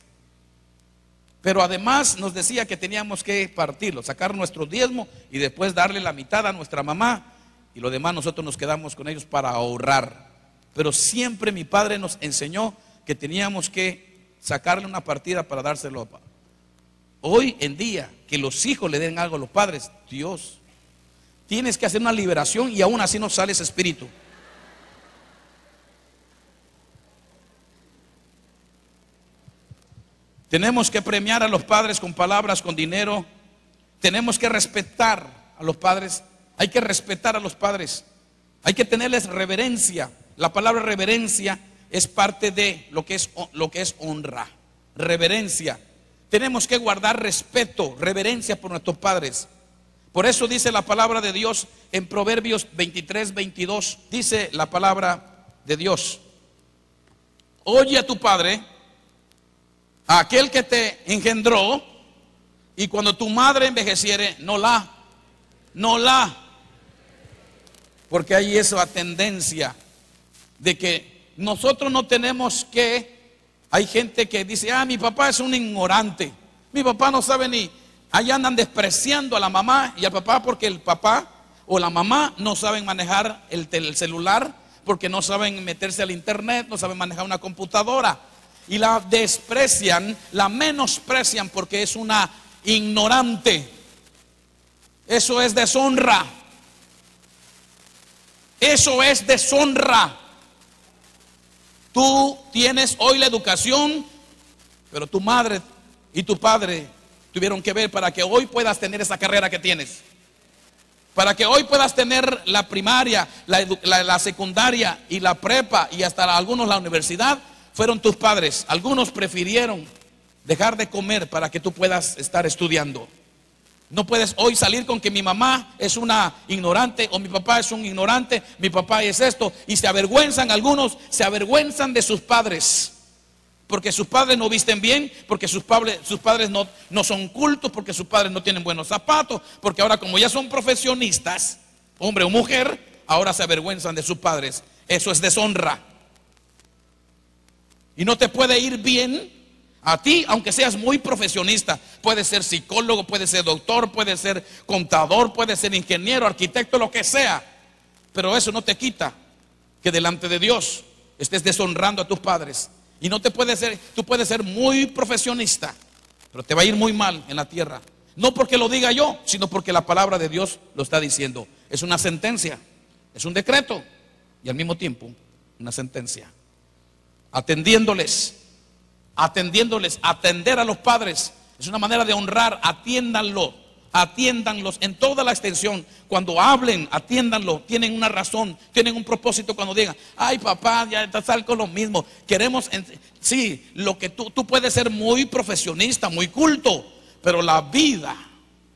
S1: Pero además nos decía que teníamos que partirlo, sacar nuestro diezmo y después darle la mitad a nuestra mamá, y lo demás nosotros nos quedamos con ellos para ahorrar. Pero siempre mi padre nos enseñó que teníamos que sacarle una partida para dárselo. Hoy en día, que los hijos le den algo a los padres, Dios, tienes que hacer una liberación y aún así no sale ese espíritu. Tenemos que premiar a los padres con palabras, con dinero. Tenemos que respetar a los padres. Hay que respetar a los padres. Hay que tenerles reverencia. La palabra reverencia es parte de lo que es honra. Reverencia. Tenemos que guardar respeto, reverencia por nuestros padres. Por eso dice la palabra de Dios en Proverbios 23, 22. Dice la palabra de Dios: oye a tu padre, a aquel que te engendró, y cuando tu madre envejeciere, no la. Porque hay esa tendencia de que nosotros no tenemos que, hay gente que dice: mi papá es un ignorante, mi papá no sabe ni, ahí andan despreciando a la mamá y al papá, porque el papá o la mamá no saben manejar el celular, porque no saben meterse al internet, no saben manejar una computadora. Y la desprecian, la menosprecian porque es una ignorante. Eso es deshonra. Eso es deshonra. Tú tienes hoy la educación, pero tu madre y tu padre tuvieron que ver para que hoy puedas tener esa carrera que tienes. Para que hoy puedas tener la primaria, la secundaria y la prepa y hasta algunos la universidad. Fueron tus padres. Algunos prefirieron dejar de comer para que tú puedas estar estudiando. No puedes hoy salir con que mi mamá es una ignorante o mi papá es un ignorante, mi papá es esto. Y se avergüenzan algunos, se avergüenzan de sus padres. Porque sus padres no visten bien, porque sus padres no son cultos, porque sus padres no tienen buenos zapatos, porque ahora como ya son profesionistas, hombre o mujer, ahora se avergüenzan de sus padres. Eso es deshonra. Y no te puede ir bien a ti, aunque seas muy profesionista. Puedes ser psicólogo, puedes ser doctor, puedes ser contador, puedes ser ingeniero, arquitecto, lo que sea. Pero eso no te quita que delante de Dios estés deshonrando a tus padres. Y no te puedes ser, tú puedes ser muy profesionista, pero te va a ir muy mal en la tierra. No porque lo diga yo, sino porque la palabra de Dios lo está diciendo. Es una sentencia, es un decreto y al mismo tiempo una sentencia. Atendiéndoles, atender a los padres es una manera de honrar. Atiéndanlos en toda la extensión. Cuando hablen, atiéndanlo. Tienen una razón, tienen un propósito. Cuando digan, ay papá, ya estás con lo mismo. Queremos, sí, lo que tú puedes ser muy profesionista, muy culto, pero la vida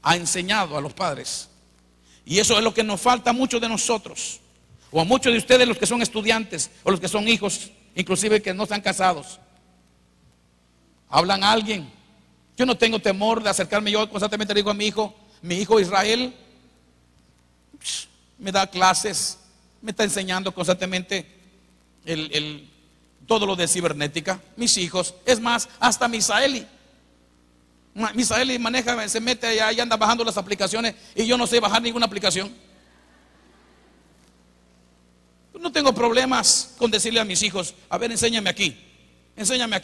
S1: ha enseñado a los padres. Y eso es lo que nos falta a muchos de nosotros, o a muchos de ustedes, los que son estudiantes, o los que son hijos, inclusive que no están casados. Hablan a alguien. Yo no tengo temor de acercarme. Yo constantemente le digo a mi hijo Israel, me da clases, me está enseñando constantemente todo lo de cibernética. Mis hijos, es más, hasta Misaeli maneja, se mete allá y anda bajando las aplicaciones, y yo no sé bajar ninguna aplicación. No tengo problemas con decirle a mis hijos, a ver, enséñame aquí,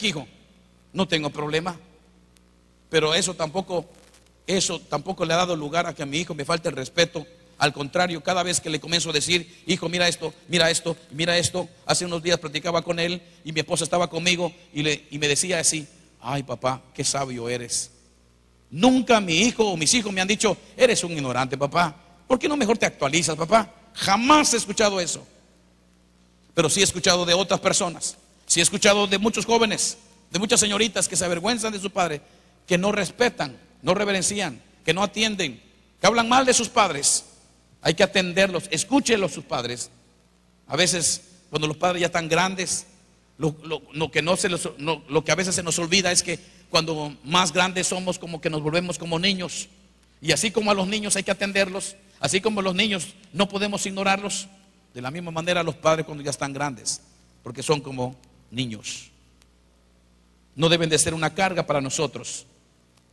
S1: hijo. No tengo problema. Pero eso tampoco le ha dado lugar a que a mi hijo me falte el respeto. Al contrario, cada vez que le comienzo a decir, hijo, mira esto, mira esto, mira esto. Hace unos días platicaba con él y mi esposa estaba conmigo y me decía así, ay papá, qué sabio eres. Nunca mi hijo o mis hijos me han dicho, eres un ignorante papá, ¿por qué no mejor te actualizas papá? Jamás he escuchado eso. Pero sí he escuchado de otras personas, sí he escuchado de muchos jóvenes, de muchas señoritas que se avergüenzan de su padre, que no respetan, no reverencian, que no atienden, que hablan mal de sus padres. Hay que atenderlos, escúchenlos sus padres. A veces cuando los padres ya están grandes, lo que a veces se nos olvida es que cuando más grandes somos, como que nos volvemos como niños. Y así como a los niños hay que atenderlos, así como a los niños no podemos ignorarlos, de la misma manera a los padres cuando ya están grandes, porque son como niños. No deben de ser una carga para nosotros.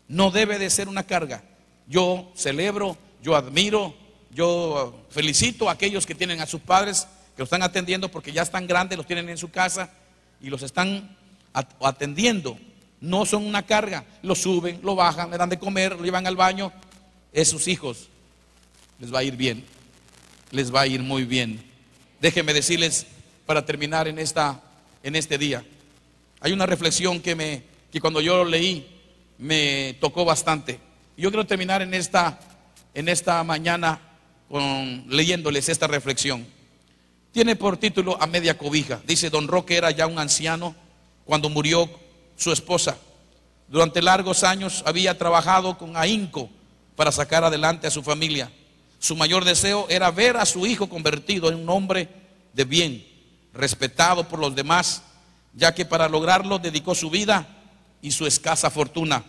S1: No debe de ser una carga. Yo celebro, yo admiro, yo felicito a aquellos que tienen a sus padres, que los están atendiendo porque ya están grandes, los tienen en su casa y los están atendiendo. No son una carga, lo suben, lo bajan, le dan de comer, lo llevan al baño. Esos hijos les va a ir bien, les va a ir muy bien. Déjenme decirles para terminar en este día. Hay una reflexión que cuando yo lo leí me tocó bastante. Yo quiero terminar en esta mañana leyéndoles esta reflexión. Tiene por título A media cobija. Dice: don Roque era ya un anciano cuando murió su esposa. Durante largos años había trabajado con ahínco para sacar adelante a su familia. Su mayor deseo era ver a su hijo convertido en un hombre de bien, respetado por los demás, ya que para lograrlo dedicó su vida y su escasa fortuna.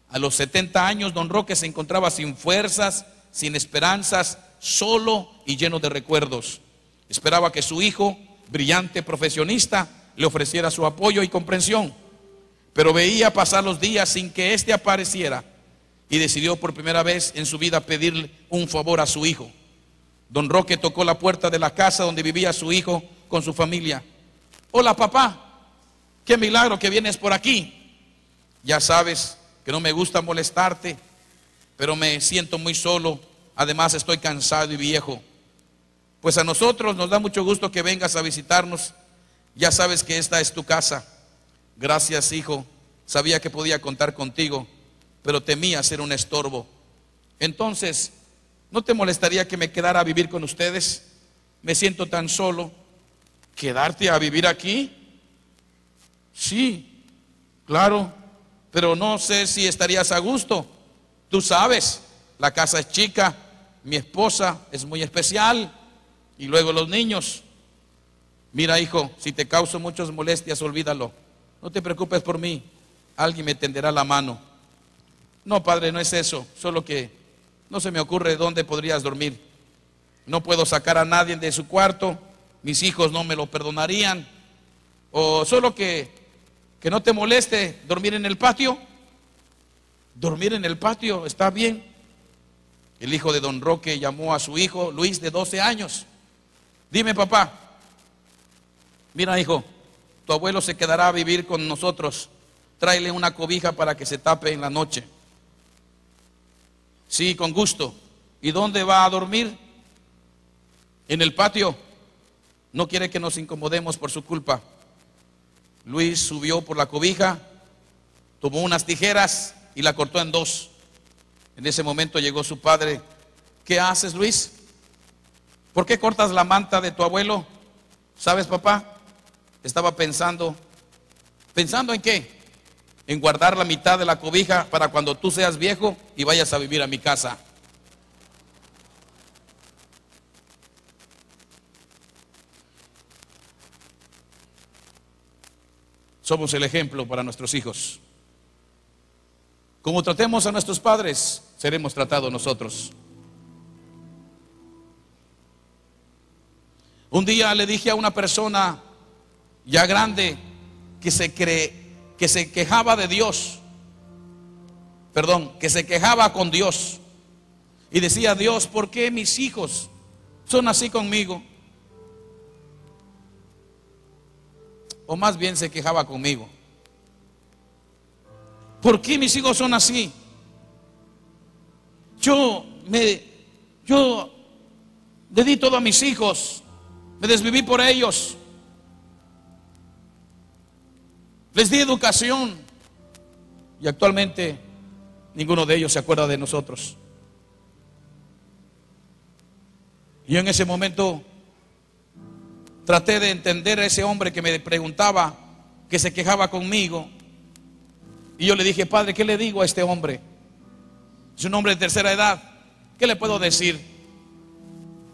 S1: A los 70 años, don Roque se encontraba sin fuerzas, sin esperanzas, solo y lleno de recuerdos. Esperaba que su hijo, brillante profesionista, le ofreciera su apoyo y comprensión, pero veía pasar los días sin que éste apareciera y decidió por primera vez en su vida pedirle un favor a su hijo. Don Roque tocó la puerta de la casa donde vivía su hijo con su familia. Hola papá, qué milagro que vienes por aquí. Ya sabes que no me gusta molestarte, pero me siento muy solo, además estoy cansado y viejo. Pues a nosotros nos da mucho gusto que vengas a visitarnos. Ya sabes que esta es tu casa. Gracias, hijo, sabía que podía contar contigo, pero temía ser un estorbo. Entonces, ¿no te molestaría que me quedara a vivir con ustedes? Me siento tan solo. ¿Quedarte a vivir aquí? Sí, claro, pero no sé si estarías a gusto. Tú sabes la casa es chica, mi esposa es muy especial, y luego los niños. Mira, hijo, si te causo muchas molestias, olvídalo. No te preocupes por mí, alguien me tenderá la mano. No, padre, no es eso, solo que no se me ocurre dónde podrías dormir. No puedo sacar a nadie de su cuarto, mis hijos no me lo perdonarían. O solo que no te moleste dormir en el patio. Dormir en el patio está bien. El hijo de don Roque llamó a su hijo Luis, de 12 años. Dime, papá, mira, hijo, tu abuelo se quedará a vivir con nosotros. Tráele una cobija para que se tape en la noche. Sí, con gusto. ¿Y dónde va a dormir? En el patio. No quiere que nos incomodemos por su culpa. Luis subió por la cobija, tomó unas tijeras y la cortó en dos. En ese momento llegó su padre. ¿Qué haces, Luis? ¿Por qué cortas la manta de tu abuelo? ¿Sabes, papá? Estaba pensando. ¿Pensando en qué? En guardar la mitad de la cobija para cuando tú seas viejo y vayas a vivir a mi casa. Somos el ejemplo para nuestros hijos. Como tratemos a nuestros padres, seremos tratados nosotros. Un día le dije a una persona ya grande que se quejaba de Dios, que se quejaba con Dios y decía: Dios, ¿por qué mis hijos son así conmigo? O más bien se quejaba conmigo. ¿Por qué mis hijos son así? Yo le di todo a mis hijos, me desviví por ellos, les di educación y actualmente ninguno de ellos se acuerda de nosotros. Y en ese momento traté de entender a ese hombre que me preguntaba, que se quejaba conmigo. Y yo le dije: Padre, ¿qué le digo a este hombre? Es un hombre de tercera edad, ¿qué le puedo decir?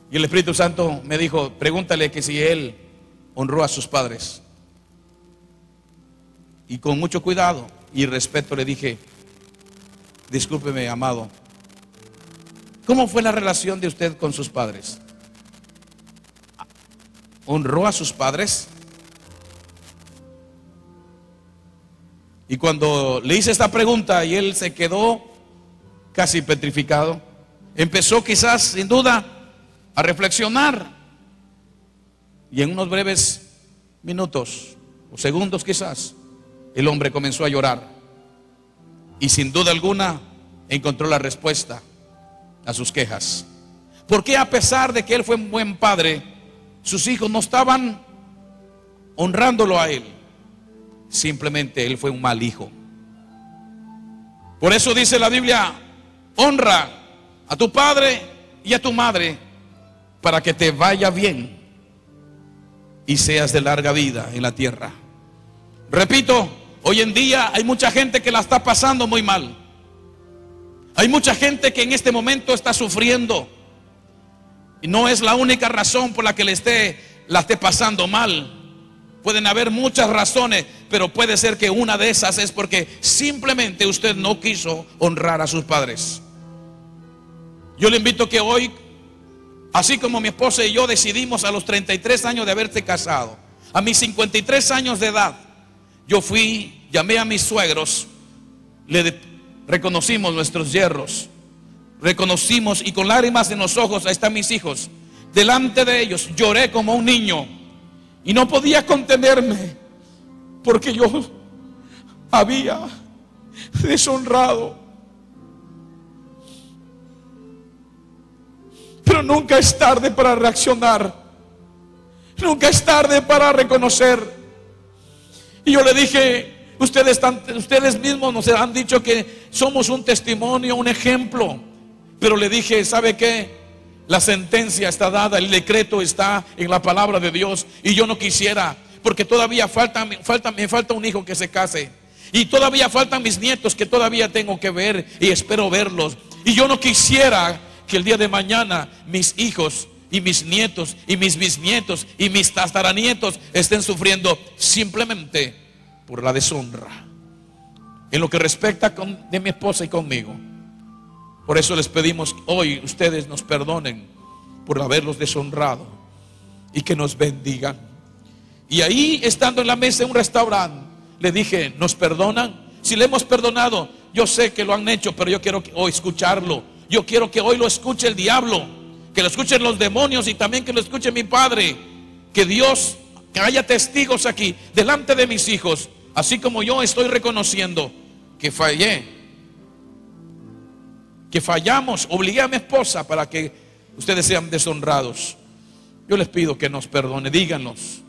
S1: Y el Espíritu Santo me dijo: pregúntale que si él honró a sus padres. Y con mucho cuidado y respeto le dije: discúlpeme, amado, ¿cómo fue la relación de usted con sus padres? ¿Honró a sus padres? Y cuando le hice esta pregunta y él se quedó casi petrificado, empezó quizás, sin duda, a reflexionar. Y en unos breves minutos o segundos quizás, el hombre comenzó a llorar. Y sin duda alguna encontró la respuesta a sus quejas. ¿Por qué, a pesar de que él fue un buen padre, sus hijos no estaban honrándolo a él? Simplemente él fue un mal hijo. Por eso dice la Biblia: honra a tu padre y a tu madre para que te vaya bien y seas de larga vida en la tierra. Repito, hoy en día hay mucha gente que la está pasando muy mal. Hay mucha gente que en este momento está sufriendo. Y no es la única razón por la que la esté pasando mal. Pueden haber muchas razones, pero puede ser que una de esas es porque simplemente usted no quiso honrar a sus padres. Yo le invito que hoy, así como mi esposa y yo decidimos a los 33 años de haberse casado, a mis 53 años de edad, yo llamé a mis suegros, reconocimos nuestros yerros, reconocimos, y con lágrimas en los ojos, ahí están mis hijos, delante de ellos lloré como un niño. Y no podía contenerme, porque yo había deshonrado. Pero nunca es tarde para reaccionar. Nunca es tarde para reconocer. Y yo le dije: ustedes mismos nos han dicho que somos un testimonio, un ejemplo. Pero le dije: ¿sabe qué? La sentencia está dada, el decreto está en la palabra de Dios. Y yo no quisiera, porque todavía me falta un hijo que se case. Y todavía faltan mis nietos que todavía tengo que ver y espero verlos. Y yo no quisiera que el día de mañana mis hijos y mis nietos y mis bisnietos y mis tataranietos estén sufriendo simplemente por la deshonra en lo que respecta de mi esposa y conmigo. Por eso les pedimos hoy, ustedes nos perdonen por haberlos deshonrado y que nos bendigan. Y ahí, estando en la mesa de un restaurante, le dije, ¿nos perdonan? Si le hemos perdonado, yo sé que lo han hecho, pero yo quiero hoy escucharlo. Yo quiero que hoy lo escuche el diablo, que lo escuchen los demonios y también que lo escuche mi Padre. Que Dios, que haya testigos aquí delante de mis hijos, así como yo estoy reconociendo que fallé, que fallamos, obligué a mi esposa para que ustedes sean deshonrados. Yo les pido que nos perdone, díganos,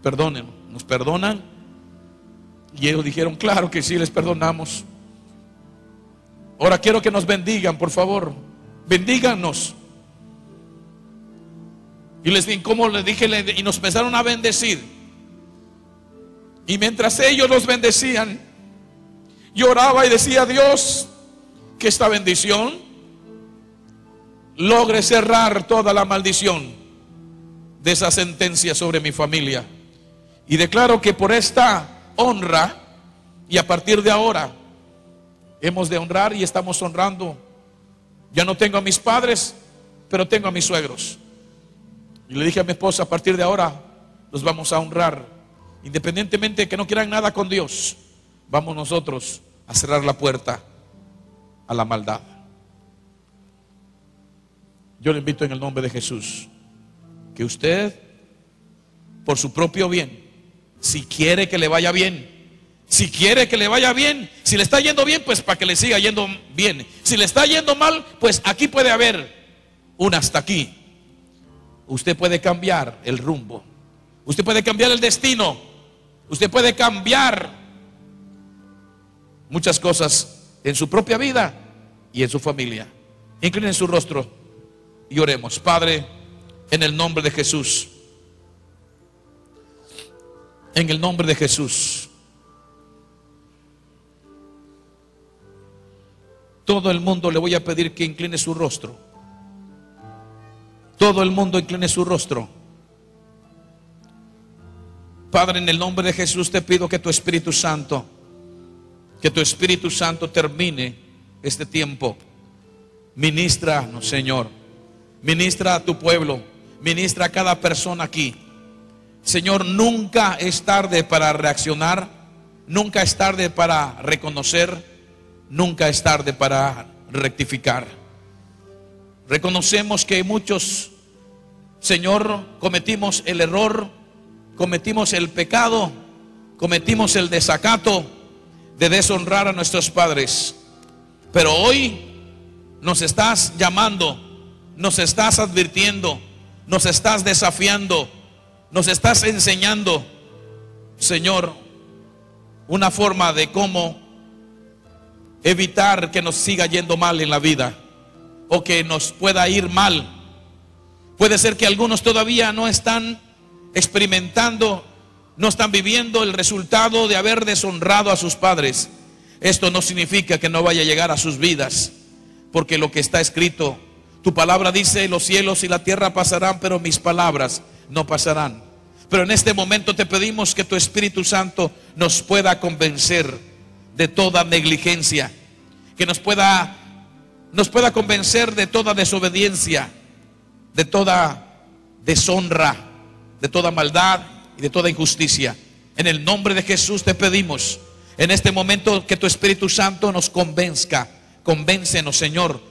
S1: perdonen, ¿nos perdonan? Y ellos dijeron, claro que sí, les perdonamos. Ahora quiero que nos bendigan, por favor, bendíganos. Y les dije, como les dije, y nos empezaron a bendecir. Y mientras ellos los bendecían, yo oraba y decía, Dios, que esta bendición logre cerrar toda la maldición de esa sentencia sobre mi familia. Y declaro que por esta honra, y a partir de ahora hemos de honrar y estamos honrando. Ya no tengo a mis padres, pero tengo a mis suegros. Y le dije a mi esposa, a partir de ahora los vamos a honrar, independientemente de que no quieran nada con Dios. Vamos nosotros a cerrar la puerta a la maldad. Yo le invito en el nombre de Jesús que usted, por su propio bien, si quiere que le vaya bien, si quiere que le vaya bien, si le está yendo bien, pues para que le siga yendo bien. Si le está yendo mal, pues aquí puede haber un hasta aquí. Usted puede cambiar el rumbo, usted puede cambiar el destino, usted puede cambiar muchas cosas en su propia vida y en su familia. Inclinen su rostro y oremos. Padre, en el nombre de Jesús, en el nombre de Jesús, todo el mundo le voy a pedir que incline su rostro. Todo el mundo incline su rostro. Padre, en el nombre de Jesús te pido que tu Espíritu Santo termine este tiempo. Ministranos, Señor. Ministra a tu pueblo. Ministra a cada persona aquí. Señor, nunca es tarde para reaccionar. Nunca es tarde para reconocer. Nunca es tarde para rectificar. Reconocemos que muchos, Señor, cometimos el error, cometimos el pecado, cometimos el desacato de deshonrar a nuestros padres. Pero hoy nos estás llamando, nos estás advirtiendo, nos estás desafiando, nos estás enseñando, Señor, una forma de cómo evitar que nos siga yendo mal en la vida, o que nos pueda ir mal. Puede ser que algunos todavía no están experimentando, no están viviendo el resultado de haber deshonrado a sus padres. Esto no significa que no vaya a llegar a sus vidas, porque lo que está escrito, tu palabra dice, los cielos y la tierra pasarán, pero mis palabras no pasarán. Pero en este momento te pedimos que tu Espíritu Santo nos pueda convencer de toda negligencia, que nos pueda convencer de toda desobediencia, de toda deshonra, de toda maldad y de toda injusticia. En el nombre de Jesús te pedimos en este momento que tu Espíritu Santo nos convenzca. Convéncenos, Señor,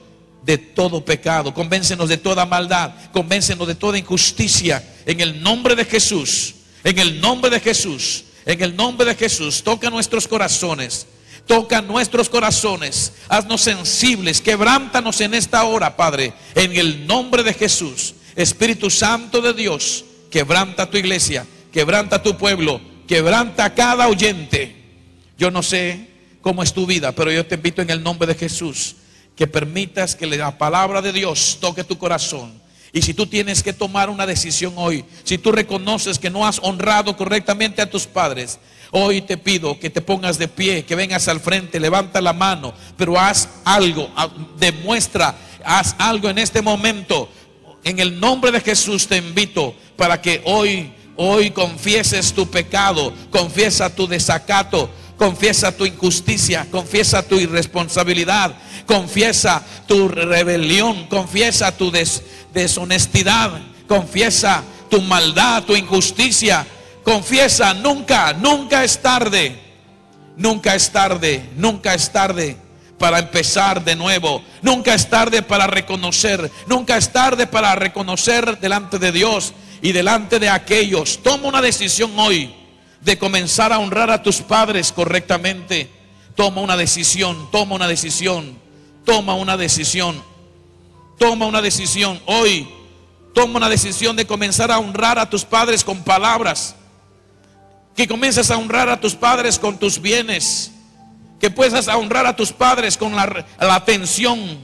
S1: de todo pecado, convéncenos de toda maldad, convéncenos de toda injusticia. En el nombre de Jesús, en el nombre de Jesús, en el nombre de Jesús, toca nuestros corazones. Toca nuestros corazones, haznos sensibles, quebrántanos en esta hora, Padre, en el nombre de Jesús. Espíritu Santo de Dios, quebranta tu iglesia, quebranta tu pueblo, quebranta a cada oyente. Yo no sé cómo es tu vida, pero yo te invito en el nombre de Jesús que permitas que la palabra de Dios toque tu corazón Y si tú tienes que tomar una decisión hoy, si tú reconoces que no has honrado correctamente a tus padres, hoy te pido que te pongas de pie, que vengas al frente, levanta la mano, pero haz algo, demuestra, haz algo en este momento. En el nombre de Jesús te invito para que hoy confieses tu pecado, confiesa tu desacato, confiesa tu injusticia, confiesa tu irresponsabilidad, confiesa tu rebelión, confiesa tu deshonestidad, confiesa tu maldad, tu injusticia, confiesa. Nunca es tarde, nunca es tarde, nunca es tarde para empezar de nuevo, nunca es tarde para reconocer, nunca es tarde para reconocer delante de Dios y delante de aquellos. Toma una decisión hoy de comenzar a honrar a tus padres correctamente. Toma una decisión, toma una decisión, toma una decisión, toma una decisión hoy. Toma una decisión de comenzar a honrar a tus padres con palabras, que comiences a honrar a tus padres con tus bienes, que puedas honrar a tus padres con la atención,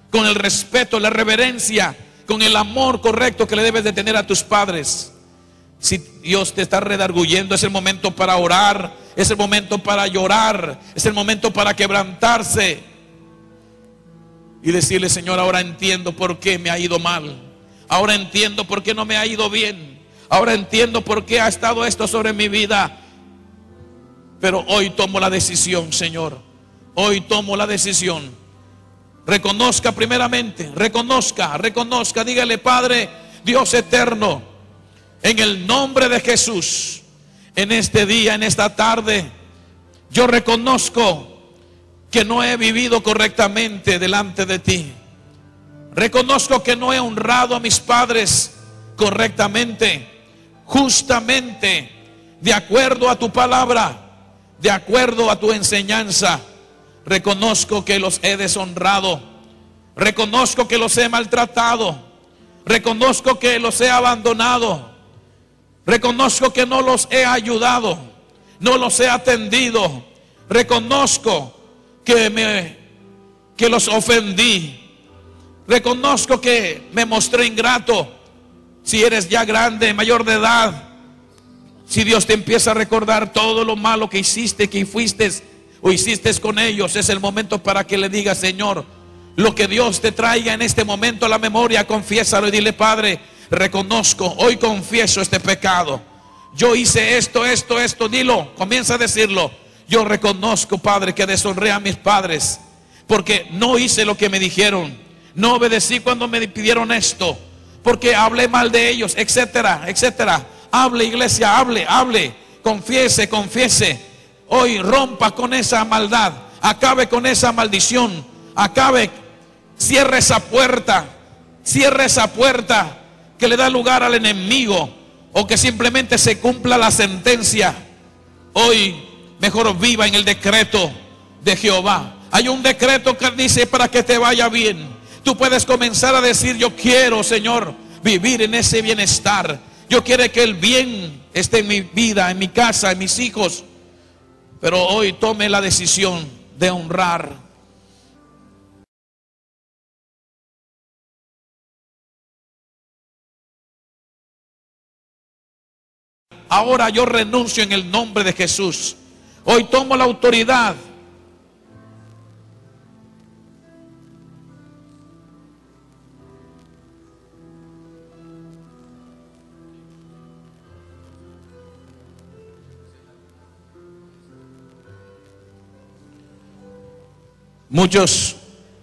S1: con el respeto, la reverencia, con el amor correcto que le debes de tener a tus padres. Si Dios te está redarguyendo, es el momento para orar, es el momento para llorar, es el momento para quebrantarse y decirle: Señor, ahora entiendo por qué me ha ido mal, ahora entiendo por qué no me ha ido bien, ahora entiendo por qué ha estado esto sobre mi vida. Pero hoy tomo la decisión, Señor, hoy tomo la decisión. Reconozca primeramente, reconozca, dígale: Padre, Dios eterno, en el nombre de Jesús, en este día, en esta tarde, yo reconozco que no he vivido correctamente delante de ti. Reconozco que no he honrado a mis padres correctamente, justamente, de acuerdo a tu palabra, de acuerdo a tu enseñanza. Reconozco que los he deshonrado, reconozco que los he maltratado, reconozco que los he abandonado, reconozco que no los he ayudado, no los he atendido, reconozco que los ofendí, reconozco que me mostré ingrato. Si eres ya grande, mayor de edad, si Dios te empieza a recordar todo lo malo que hiciste, que fuiste o hiciste con ellos, es el momento para que le digas: Señor, lo que Dios te traiga en este momento a la memoria, confiésalo y dile: Padre, reconozco, hoy confieso este pecado. Yo hice esto, dilo, comienza a decirlo. Yo reconozco, Padre, que deshonré a mis padres, porque no hice lo que me dijeron, no obedecí cuando me pidieron esto, porque hablé mal de ellos, etcétera, etcétera. Hable, iglesia, hable, confiese. Hoy rompa con esa maldad, acabe con esa maldición, cierre esa puerta que le da lugar al enemigo, o que simplemente se cumpla la sentencia. Hoy mejor viva en el decreto de Jehová. Hay un decreto que dice: para que te vaya bien. Tú puedes comenzar a decir: yo quiero, Señor, vivir en ese bienestar. Yo quiero que el bien esté en mi vida, en mi casa, en mis hijos. Pero hoy tome la decisión de honrar. Ahora yo renuncio en el nombre de Jesús. Hoy tomo la autoridad. Muchos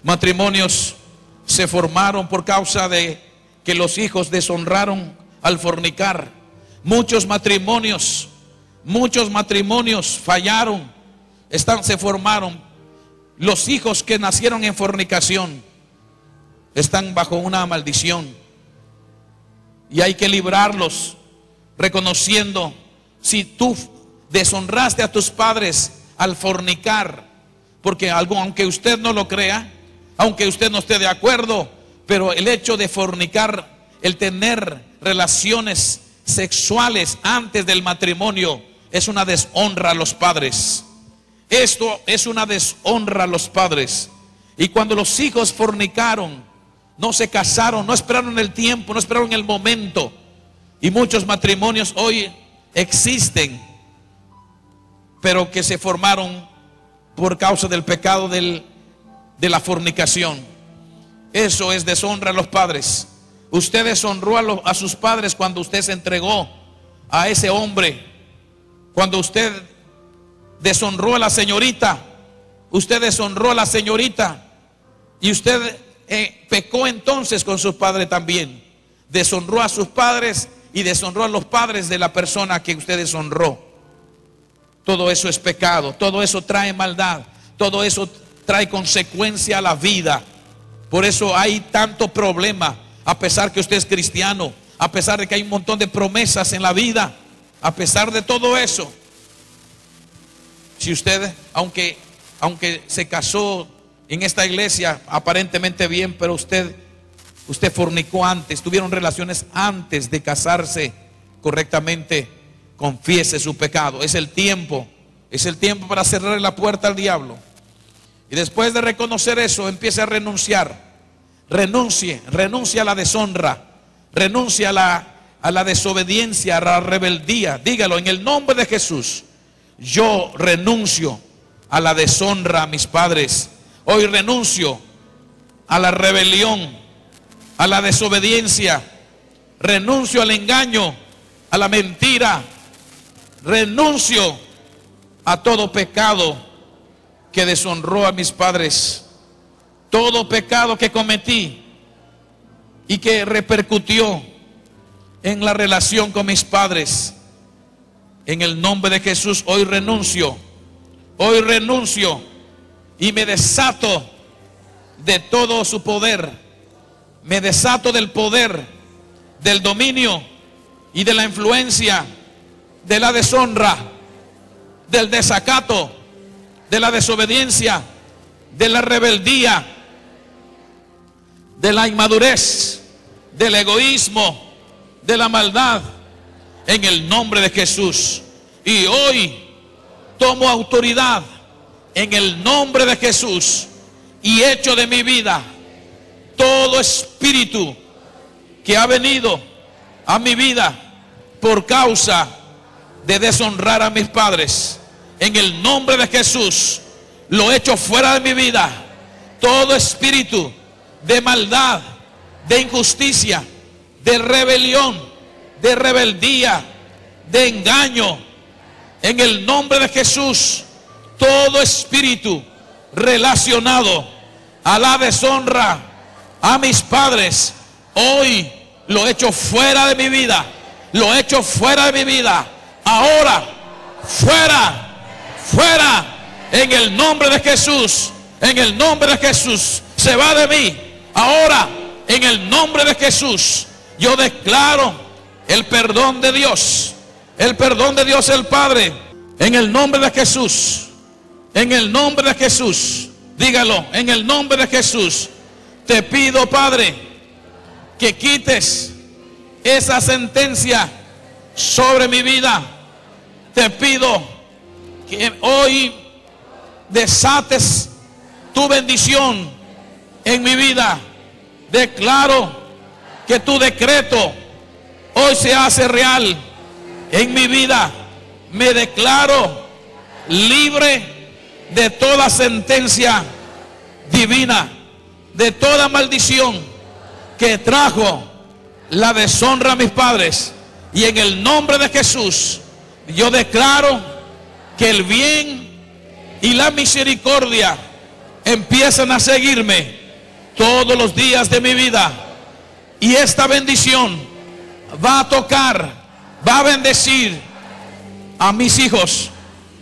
S1: matrimonios se formaron por causa de que los hijos deshonraron al fornicar. Muchos matrimonios fallaron, se formaron. Los hijos que nacieron en fornicación están bajo una maldición, y hay que librarlos, reconociendo: si tú deshonraste a tus padres al fornicar, porque aunque usted no lo crea, aunque usted no esté de acuerdo, pero el hecho de fornicar, el tener relaciones sexuales antes del matrimonio, es una deshonra a los padres. Esto es una deshonra a los padres. Y cuando los hijos fornicaron, no se casaron, no esperaron el tiempo, no esperaron el momento. Y muchos matrimonios hoy existen, pero que se formaron por causa del pecado de la fornicación. Eso es deshonra a los padres. Usted deshonró a sus padres cuando usted se entregó a ese hombre. Cuando usted deshonró a la señorita, usted deshonró a la señorita. Y usted pecó entonces con sus padres también. Deshonró a sus padres y deshonró a los padres de la persona que usted deshonró. Todo eso es pecado, todo eso trae maldad, todo eso trae consecuencia a la vida. Por eso hay tanto problema, a pesar que usted es cristiano, a pesar de que hay un montón de promesas en la vida, a pesar de todo eso. Si usted, aunque se casó en esta iglesia aparentemente bien, pero usted fornicó antes, tuvieron relaciones antes de casarse correctamente, confiese su pecado. Es el tiempo para cerrar la puerta al diablo. Y después de reconocer eso, empiece a renunciar. Renuncie a la deshonra, renuncie a la desobediencia, a la rebeldía. Dígalo: en el nombre de Jesús, yo renuncio a la deshonra a mis padres. Hoy renuncio a la rebelión, a la desobediencia, renuncio al engaño, a la mentira, renuncio a todo pecado que deshonró a mis padres, todo pecado que cometí y que repercutió en la relación con mis padres. En el nombre de Jesús hoy renuncio y me desato de todo su poder. Me desato del poder, del dominio y de la influencia de la deshonra, del desacato, de la desobediencia, de la rebeldía, de la inmadurez, del egoísmo, de la maldad, en el nombre de Jesús. Y hoy tomo autoridad en el nombre de Jesús y echo de mi vida todo espíritu que ha venido a mi vida por causa de deshonrar a mis padres. En el nombre de Jesús lo echo fuera de mi vida. Todo espíritu de maldad, de injusticia, de rebelión, de rebeldía, de engaño, en el nombre de Jesús, todo espíritu relacionado a la deshonra a mis padres, hoy lo echo fuera de mi vida, lo echo fuera de mi vida. Ahora, fuera, en el nombre de Jesús, en el nombre de Jesús, se va de mí. Ahora, en el nombre de Jesús, yo declaro el perdón de Dios, el perdón de Dios el Padre, en el nombre de Jesús, en el nombre de Jesús. Dígalo: en el nombre de Jesús, te pido, Padre, que quites esa sentencia sobre mi vida. Te pido que hoy desates tu bendición en mi vida. Declaro que tu decreto hoy se hace real en mi vida. Me declaro libre de toda sentencia divina, de toda maldición que trajo la deshonra a mis padres. Y en el nombre de Jesús, yo declaro que el bien y la misericordia empiezan a seguirme todos los días de mi vida. Y esta bendición va a tocar, va a bendecir a mis hijos,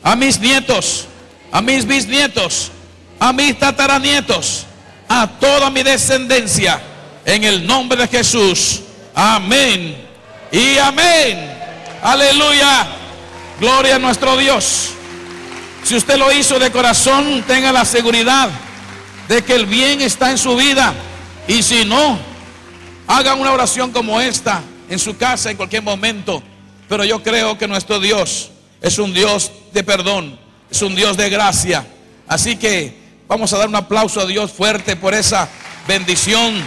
S1: a mis nietos, a mis bisnietos, a mis tataranietos, a toda mi descendencia, en el nombre de Jesús. Amén y amén. Aleluya. Gloria a nuestro Dios. Si usted lo hizo de corazón, tenga la seguridad de que el bien está en su vida. Y si no, haga una oración como esta en su casa en cualquier momento. Pero yo creo que nuestro Dios es un Dios de perdón, es un Dios de gracia. Así que vamos a dar un aplauso a Dios fuerte por esa bendición